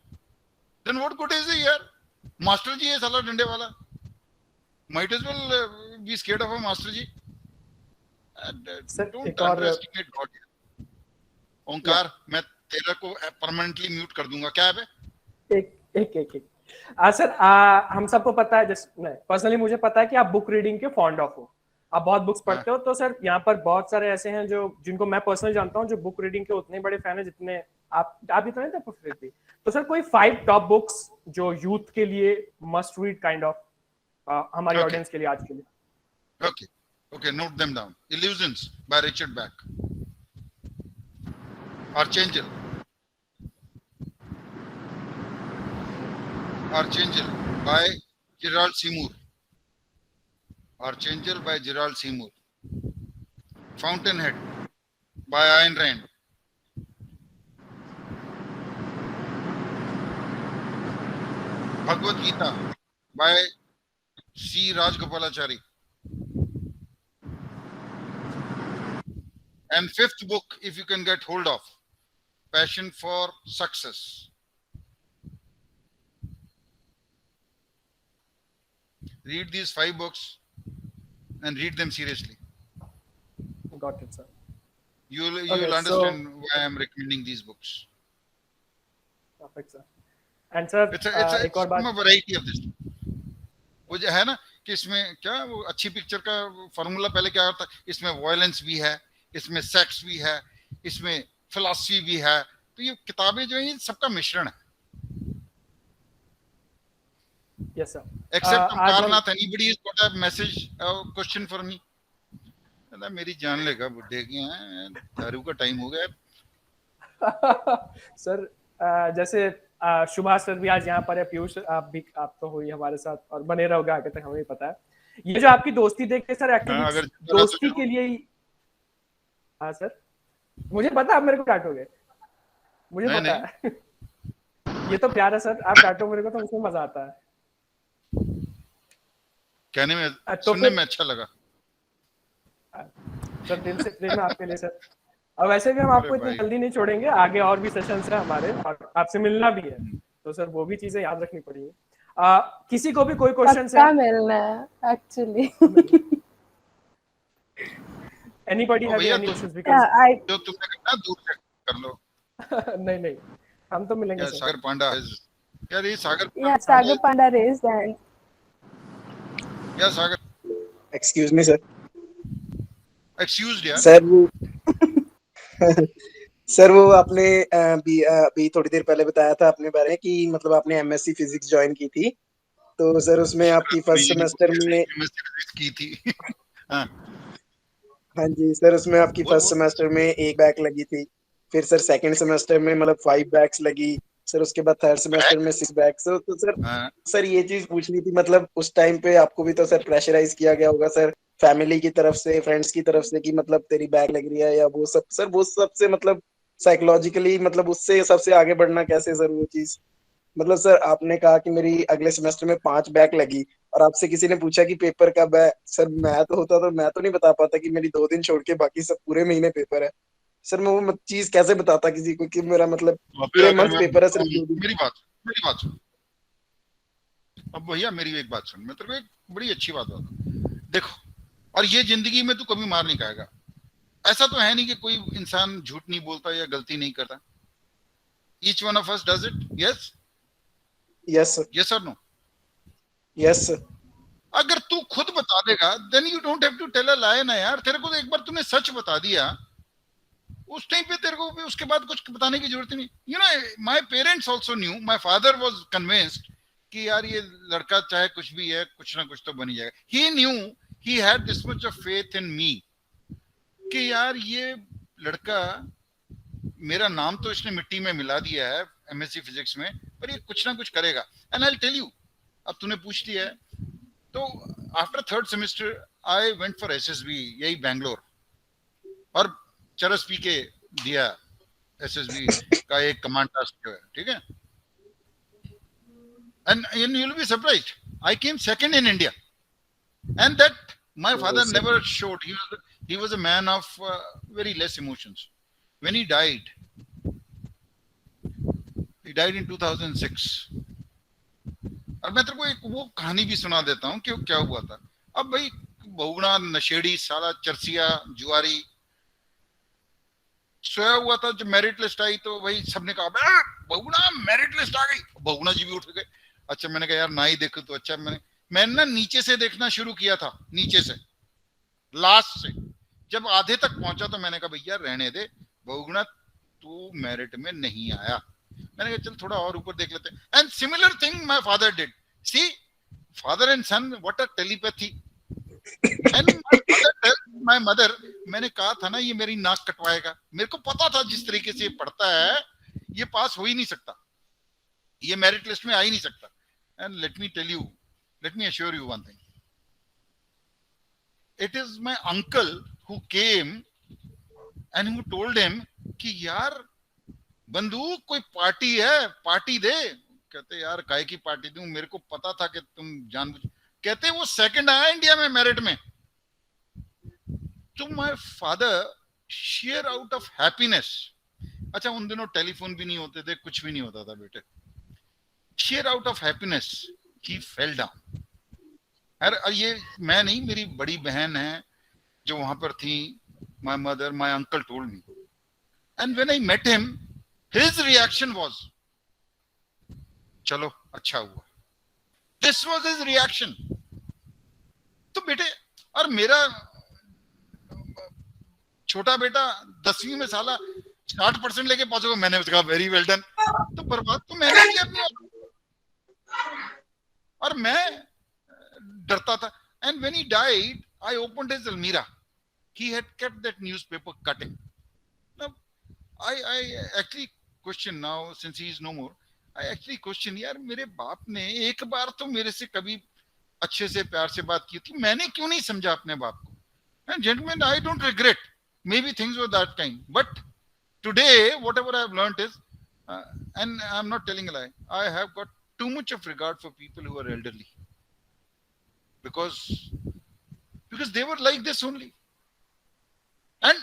Then what good is it यार? मास्टर जी है साला डंडे वाला. Might as well be scared of a master ji. Don't underestimate God. Omkar, मैं तेरा को परमानेंटली म्यूट कर दूंगा. क्या है बे? एक सर, हम सबको पता है, जस्ट पर्सनली मुझे पता है कि आप बुक रीडिंग के फॉन्ड ऑफ हो, आप बहुत बुक्स पढ़ते हो. तो सर यहाँ पर बहुत सारे ऐसे हैं जो जिनको मैं पर्सनली जानता हूँ जो बुक रीडिंग के उतने बड़े फैन है जितने आप इतने थे फिर. तो सर कोई 5 टॉप बुक्स जो यूथ के लिए मस्ट रीड काइंड ऑफ, हमारी ऑडियंस के लिए आज के लिए. Okay, note them down. Illusions by Richard back. Archangel by Gerald Seymour. Archangel by Gerald Seymour. Fountainhead by Ayn Rand. Bhagavad Gita by C. Rajgopalachari. And 5th book, if you can get hold of, Passion for Success. Read these 5 books and read them seriously. Got it, sir. You'll understand why I'm recommending these books. Perfect, sir. And sir, it's a variety of this. वो जो है ना कि इसमें क्या वो अच्छी पिक्चर का फॉर्मूला पहले क्या होता है, इसमें वायलेंस भी है, इसमें सेक्स भी है, इसमें फिलॉसफी भी है। तो ये किताबें जो है ये सबका मिश्रण है। Yes sir. Except आज हम Karnath, anybody has got a message, a question for me? अल्लाह मेरी जान लेगा बुड्ढे की हैं, दारू का टाइम हो गया। सर जैसे सुभाष सर भी आज यहाँ पर है, पीयूष आप तो हुई हमारे साथ और बने रहोगे आगे तक, हमें पता है। ये जो आपकी दोस्ती देख के सर एक्चुअली अगर दोस्ती के लिए ही, हाँ सर मुझे पता है आप मेरे को काटोगे, मुझे नहीं, पता है। ये तो प्यार है सर, आप काटो मेरे को तो उसमें मजा आता है। कहने में तो सुनने फिर में अच्छा लगा सर, दिल से प्रेम है आपके लिए सर। और वैसे भी हम अरे आपको इतनी भाई। जल्दी नहीं छोड़ेंगे, आगे और भी सेशंस है हमारे और आपसे मिलना भी है, तो सर वो भी चीजें याद रखनी पड़ेगी। किसी को भी कोई क्वेश्चन पक्का है? मिलना है एक्चुअली। Anybody ओ have भैया any तो questions? Because जो तुमने कहा दूर से कर लो। नहीं नहीं, हम तो मिलेंगे क्या सर। सागर पांडा क्या ये सागर Yeah, Sagar Panda raised and क्या सागर एक्सक्यूज मी सर। एक्सक्यूज्ड यार। सर वो सर वो आपने अभी थोड़ी देर पहले बताया था अपने बारे में कि मतलब आपने एमएससी फिजिक्स ज्वाइन की थी, तो सर उसमें आपकी फर्स्ट सेमेस्टर में की थी। हाँ हाँ जी सर, उसमें आपकी बोल फर्स्ट बोल। सेमेस्टर में एक बैक लगी थी, फिर सर सेकंड सेमेस्टर में मतलब 5 बैक्स लगी, सर उसके बाद थर्ड सेमेस्टर में 6 बैक्स। तो सर हाँ सर ये चीज पूछनी थी, मतलब उस टाइम पे आपको भी तो सर प्रेशराइज किया गया होगा सर, फैमिली की तरफ से, फ्रेंड्स की तरफ से कि मतलब तेरी बैक लग रही है या वो सब। सर वो सबसे मतलब साइकोलॉजिकली मतलब उससे सबसे आगे बढ़ना कैसे सर वो चीज, मतलब सर आपने कहा कि मेरी अगले सेमेस्टर में 5 बैक लगी और आपसे किसी ने पूछा कि पेपर कब है, सर मैं तो होता तो मैं तो नहीं बता पाता कि मेरी 2 दिन छोड़ के बाकी सब पूरे महीने पेपर है। सर मैं वो चीज कैसे बताता किसी को कि मेरा मतलब और फिर पूरे अगर मंथ मैं पेपर है सिर्फ 2 दिन। मेरी बात सुन। अब भैया मेरी एक बात सुन, मैं तेरे को एक बड़ी अच्छी बात बताऊं। देखो, और ये जिंदगी में तू कभी मार नहीं खाएगा। ऐसा तो है नहीं कि कोई इंसान झूठ नहीं बोलता या गलती नहीं करता। Each one of us does it. Yes yes sir. Yes और नो? Yes sir. अगर तू खुद बता देगा then you don't have to tell a lie ना यार। तेरे को तो एक बार तूने सच बता दिया, उस टाइम पे तेरे को भी उसके बाद कुछ बताने की जरूरत नहीं। You know my parents also new, my father was convinced कि यार ये लड़का चाहे कुछ भी है, कुछ ना कुछ तो बन ही जाएगा। He knew, he had this much of faith in me कि यार ये लड़का, मेरा नाम तो इसने मिट्टी में मिला दिया है एमएससी फिजिक्स में, पर ये कुछ ना कुछ करेगा। And I will tell you, अब तूने पूछ लिया है तो after third semester I went for SSB, यही बैंगलोर, और चरस पी के दिया एसएसबी का एक कमांड टास्क जो है, ठीक है। And you will be surprised, I came second in India, and that my father never showed. He was a man of very less emotions. When he died in 2006. और मैं तेरे को एक वो कहानी भी सुना देता हूँ कि क्या हुआ था। अब भाई बहुगुणा नशेड़ी साला चरसिया जुआरी सोया हुआ था। जब मेरिट लिस्ट आई तो भाई सबने कहा बहुगुणा मेरिट लिस्ट आ गई। बहुगुणा जी भी उठ गए। अच्छा मैंने कहा यार ना ही देखो तो अच्छा। मैंने ना नीचे से देखना शुरू किया था, नीचे से लास्ट से। जब आधे तक पहुंचा तो मैंने कहा भैया रहने दे, बहुगुणा तू मेरिट में नहीं आया। मैंने कहा चल थोड़ा और ऊपर देख लेते हैं। And similar thing my father did. See father and son, what a telepathy. And my mother, मैंने कहा था ना ये मेरी नाक कटवाएगा। मेरे को पता था जिस तरीके से ये पढ़ता है ये पास हो ही नहीं सकता, ये मेरिट लिस्ट में आ ही नहीं सकता। And let me tell you, let me assure you one thing. It is my uncle who came and who told him कि यार बंदूक कोई पार्टी है, पार्टी दे। कहते यार काहे की पार्टी दूं, मेरे को पता था कि तुम जानबूझ। कहते वो सेकंड आया इंडिया में मेरिट में। तो my father share out of happiness. अच्छा उन दिनों टेलीफोन भी नहीं होते थे, कुछ भी नहीं होता था बेटे। Share out of happiness he fell down. और ये मैं नहीं, मेरी बड़ी बहन है जो वहां पर थी। my mother, my uncle told me. And when I met him, his reaction was, चलो अच्छा हुआ। This was his reaction. तो बेटे, और मेरा छोटा बेटा 10वीं में साला 60% लेके पहुंचोगे, मैंने उसका वेरी वेल डन, तो बर्बाद तो मैंने किया अपनी, और मैं डरता था. And when he died I opened his अलमीरा, he had kept that newspaper cutting. Now I actually question now, since he is no more, I actually question, यार मेरे बाप ने एक बार तो मेरे से कभी अच्छे से प्यार से बात की थी, मैंने क्यों नहीं समझा अपने बाप को. And gentlemen, I don't regret, maybe things were that kind, but today whatever I have learnt is, and I'm not telling a lie, I have got too much of regard for people who are elderly, because they were like this only. And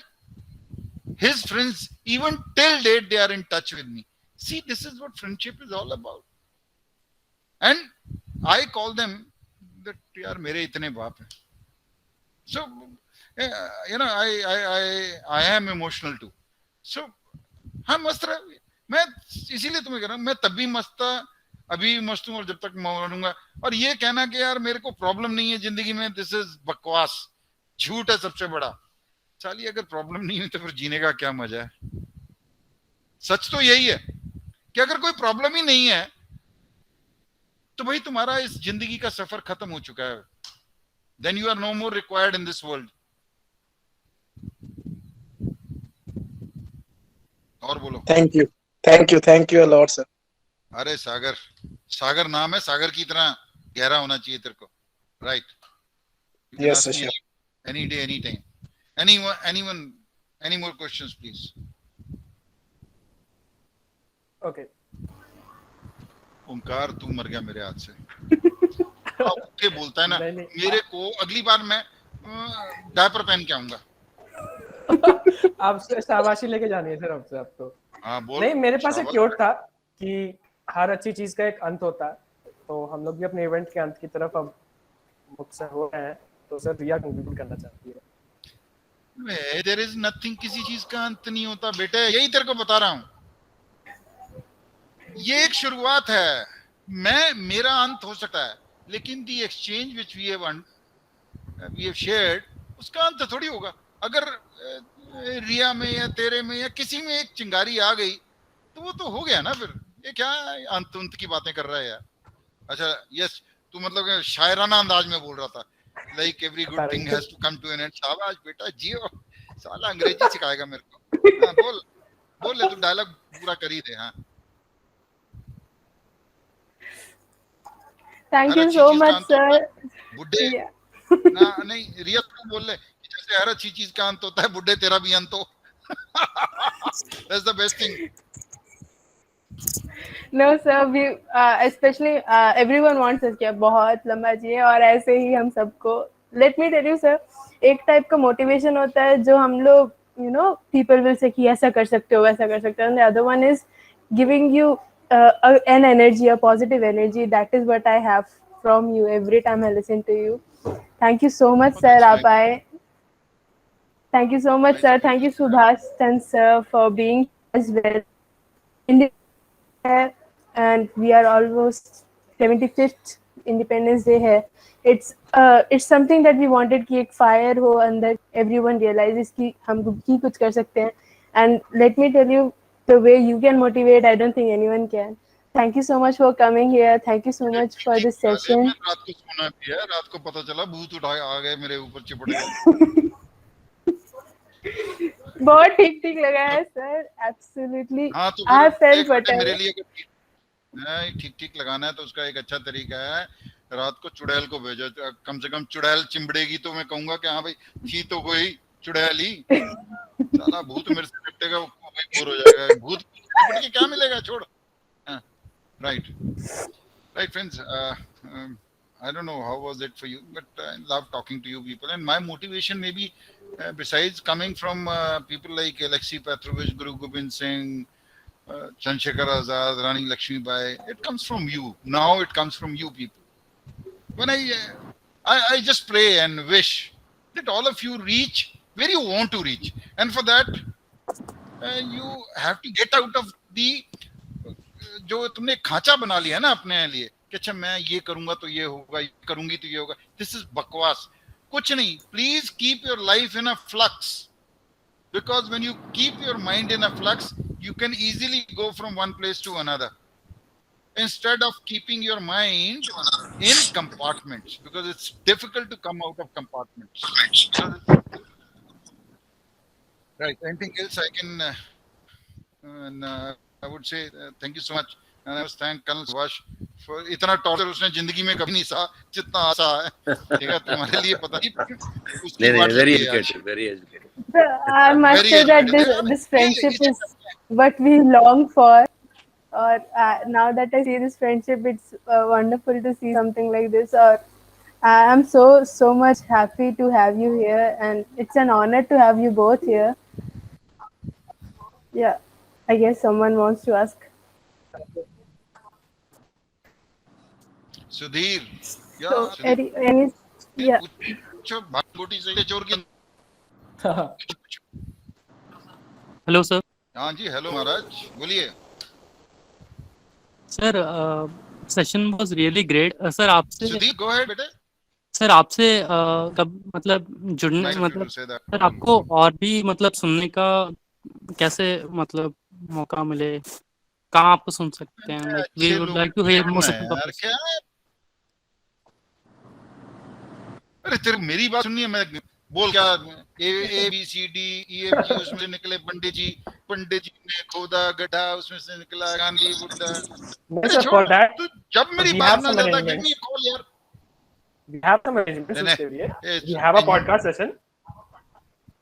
his friends, even till date, they are in touch with me. See, this is what friendship is all about. And I call them that, yaar, mere itne baap hai. So, you know, I am emotional too. So, हाँ मस्त रहा. मैं इसीलिए तुम्हें कह रहा हूँ, मैं तब भी मस्त था, अभी मस्त हूँ और जब तक मरूंगा. और ये कहना कि यार मेरे को प्रॉब्लम नहीं है जिंदगी में, दिस इज बकवास, झूठ है सबसे बड़ा. साली अगर प्रॉब्लम नहीं है तो फिर जीने का क्या मजा है. सच तो यही है कि अगर कोई प्रॉब्लम ही नहीं है तो भाई तुम्हारा इस जिंदगी का सफर खत्म हो चुका है. Then you are no more required in this world. और बोलो. Thank you a lot sir. अरे सागर, सागर नाम है, सागर की तरह गहरा होना चाहिए तेरे को. Right. Yes sir. Any day any time. Anyone, any more questions, please? Okay. ओंकार तू मर गया मेरे हाथ से. ओके बोलता है ना. मेरे को अगली बार मैं डायपर पहन के आऊंगा. आप शाबाशी लेके जानी है सर आपसे. आप तो हाँ बोल. नहीं, मेरे पास एक क्योट था कि हर अच्छी चीज का एक अंत होता है, तो हम लोग भी अपने इवेंट के अंत की तरफ अब मुझसे हो रहे हैं. तो सर रिया कंक्लूड करना चाहती है. There is nothing, किसी चीज का अंत नहीं होता बेटे, यही तेरे को बता रहा हूँ. ये एक शुरुआत है. मेरा अंत हो सकता है, लेकिन the exchange which we have shared, उसका अंत थोड़ी होगा. अगर रिया में या तेरे में या किसी में एक चिंगारी आ गई तो वो तो हो गया ना. फिर ये क्या अंत की बातें कर रहा है यार. अच्छा यस, तू मतलब शायराना अंदाज में बोल रहा था, like every good thing has to come to an end. शाबाश बेटा, जियो. साला अंग्रेजी सिखाएगा मेरे को. हाँ बोल ले, तू डायलॉग पूरा कर ही दे. हाँ thank you so much sir. बुड्ढे ना नहीं, रिया तू बोल ले, जैसे हर अच्छी चीज का अंत होता है, बुड्ढे तेरा भी अंत हो. That's the best thing. No sir, we especially everyone wants us कि बहुत लंबा जिए, और ऐसे ही हम सबको. Let me tell you sir, एक टाइप का मोटिवेशन होता है जो हम लोग people will say कि ऐसा कर सकते हो, वैसा कर सकते हो, and the other one is giving you an energy, a positive energy. That is what I have from you every time I listen to you. Thank you so much sir. आप आए. Thank you so much sir. Thank you Subhash Chandra sir for being as well. And we are almost 75th Independence Day है. It's something that we wanted कि एक fire हो अंदर, everyone realizes कि हम भी कुछ कर सकते हैं. And let me tell you, the way you can motivate, I don't think anyone can. Thank you so much for coming here. Thank you so much for this session. रात को सोना भी है, रात को पता चला भूत उठा आ गए मेरे ऊपर, चिपट गए. बहुत ठीक लगा है सर. Absolutely. हाँ तो I felt whatever. मेरे लिए ठीक लगाना है तो उसका एक अच्छा तरीका है, रात को चुड़ैल को भेजो. कम से कम चुड़ैल चिंबड़ेगी तो मैं कहूंगा कि हाँ भाई थी तो कोई चुड़ैल ही. साला भूत मेरे से निपटेगा, वो बोर हो जाएगा. भूत निपट के क्या मिलेगा, छोड़. Right friends, I don't know how was it for you, but I love talking to you people, and my motivation maybe besides coming from people like Alexei Petrovich, Guru Gobind Singh, Chandrasekhar Azad, Rani Lakshmi Bai, it comes from you. Now it comes from you people. When I just pray and wish that all of you reach where you want to reach, and for that you have to get out of the जो तुमने खांचा बना लिया ना अपने लिए कि अच्छा मैं ये करूंगा तो ये होगा, ये करूंगी तो ये होगा. दिस इज बकवास. कुछ नहीं. Please keep your life in a flux. Because when you keep your mind in a flux, you can easily go from one place to another. Instead of keeping your mind in compartments, because it's difficult to come out of compartments. Right. Anything else I can? I would say thank you so much, and I must thank Colonel Subhash for इतना टॉर्चर उसने जिंदगी में कभी नहीं सहा जितना आसा है. ठीक है, तुम्हारे लिए पता नहीं. उसकी बात very लगी है आज. educated, very educated. I must say that this friendship is what we long for. Or now that I see this friendship, it's wonderful to see something like this. Or I am so much happy to have you here, and it's an honor to have you both here. Yeah, I guess someone wants to ask. Sudhir. So, yeah. पूछो भागोटी से चोर की. Hello sir. हाँ जी, हेलो महाराज, बोलिए. Sir session was really great. Sir आपसे सुधीर, गो अहेड बेटे. सर आपसे कब मतलब जुड़ने मतलब सर आपको और भी मतलब सुनने का कैसे मतलब मौका मिले, कहाँ आपको सुन सकते हैं? Like we would like to hear more. अरे तेरे मेरी बात सुनिए, मैं बोल क्या A B C D E F G उसमें निकले पंडित जी ने खोदा गड्ढा उसमें से निकला गांधी बुद्धा. तो जब मेरी बात ना ज्यादा गिव मी कॉल यार. We have some arrangements उसके लिए. We have a podcast session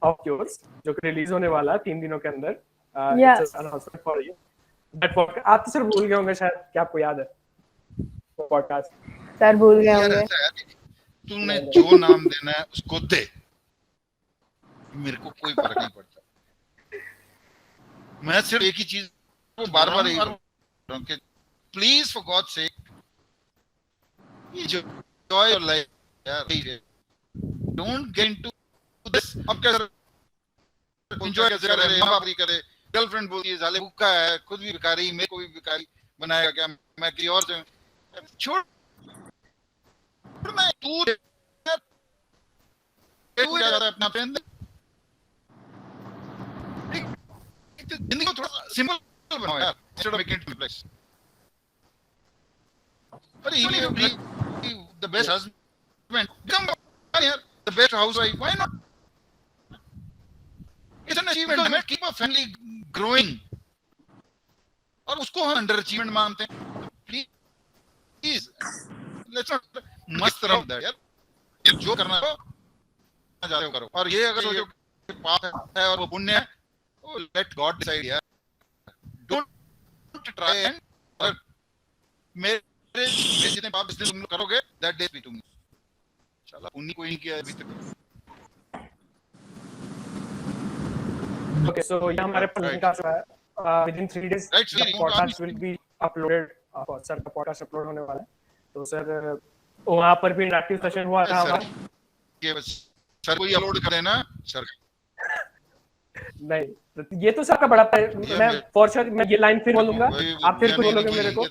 of yours जो कि रिलीज होने वाला है 3 दिनों के अंदर. It's an announcement for you. That podcast आप तो सिर्फ भूल गए होंगे शायद, क्या आपको याद है वो पॉडकास्ट? सर भूल गए होंगे. तूने जो नाम देना है उसको दे, मेरे को कोई फर्क नहीं पड़ता. मैं सिर्फ एक ही चीज को बार-बार यही बोल रहा हूं कि प्लीज फॉर गॉड सेक ये जो enjoy your life यार. Don't get into this. अब क्या enjoy कैसे करे, माँ बाप भी करे, गर्लफ्रेंड बोलती है साले भूखा है, खुद भी भिखारी, मेरे को भी भिखारी बनाएगा क्या, मैं किसी और से छोड़. मैं तू जा रहा है अपना फ्रेंड. जिंदगी को थोड़ा सिंपल बनाओ यार, instead of making it complex. But even if you be the best husband, become the best housewife. Why not? It's an achievement. Keep a family growing. और उसको हम अंडर अचीवमेंट मानते हैं. Please, let's not मस्त रहो that यार. जो करना है जाते हो करो. और ये अगर सोचो कि पाप है और वो पुण्य है, तो let God decide यार. Don't try and मेरे जितने पाप जितने तुम लोग करोगे that day be to me. चला उन्हीं कोई नहीं किया अभी तक. Okay, so ये हमारे पॉडकास्ट है. Within 3 days the podcast will be uploaded. Sir का पॉडकास्ट अपलोड होने वाला है. तो सर वहाँ पर भी इंटरैक्टिव सेशन हुआ था हमारा. ये बस सर को अपलोड कर देना सर. नहीं, ये तो सर का बड़ा मैं फॉर श्योर मैं ये लाइन फिर बोलूंगा, आप फिर बोलोगे मेरे को.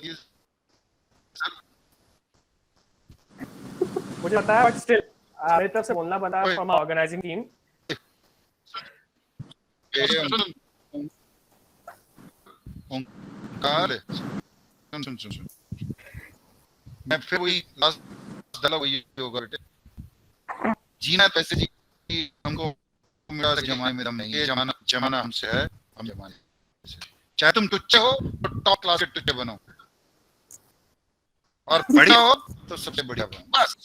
मुझे पता है, बट स्टिल मेरी तरफ से बोलना बता फ्रॉम ऑर्गेनाइजिंग टीम. सुन मैं फिर वही लास्ट डाला वही होगा बेटे. जीना पैसे जी हमको मेरा जमाने में दम नहीं. ये जमाना हमसे है, हम जमाने से. चाहे तुम टुच्चे हो तो टॉप क्लास के टुच्चे बनो, और बढ़िया हो तो सबसे बढ़िया बनो, बस.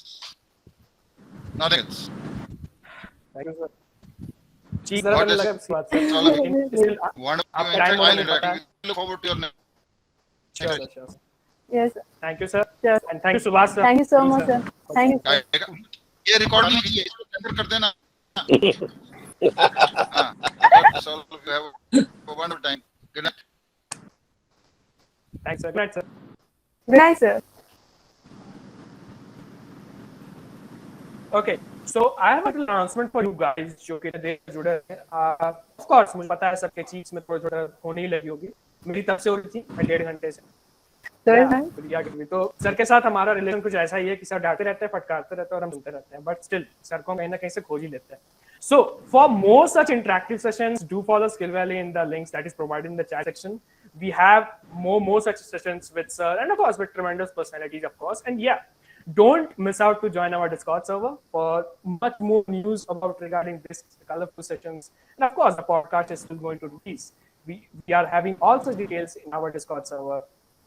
Nothing else. Thank you, sir. जी सर, मुझे लगा इस बात से. आपका टाइम होने पता है. Look forward to your next. Sure. Yes. Thank you, sir. Yes. And thank you, Subhash, sir. Thank you so much, sir. Thank you. ये रिकॉर्ड नहीं कीजिए, इसको कर देना. हाँ. That's all. You have a wonderful time. Good night. Thanks, sir. Good night, sir. Good night, sir. Okay, so I have a little announcement for you guys जो कि जुड़े हैं. Of course मुझे पता है सबके चीज में थोड़ा होने ही लगी होगी. मेरी तरफ से हो रही थी 1.5 घंटे से. प्रिया गढ़वी। तो सर के साथ हमारा रिलेशन कुछ ऐसा ही है कि सर डांटते रहते हैं, फटकारते रहते हैं और हम सुनते रहते हैं, बट स्टिल सर को कहीं ना कहीं से खोज ही लेते हैं. So for more such interactive sessions, do follow Skill Valley in the links that is provided in the chat section. We have more such sessions with sir and of course with tremendous personalities, of course. And yeah, don't miss out to join our Discord server for much more news about regarding this colorful sessions. And of course, the podcast is still going to release. We are having all such details in our Discord server.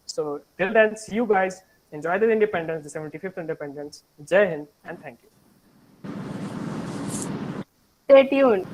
So till then, see you guys. Enjoy the independence, the 75th independence. Jai Hind and thank you. Stay tuned.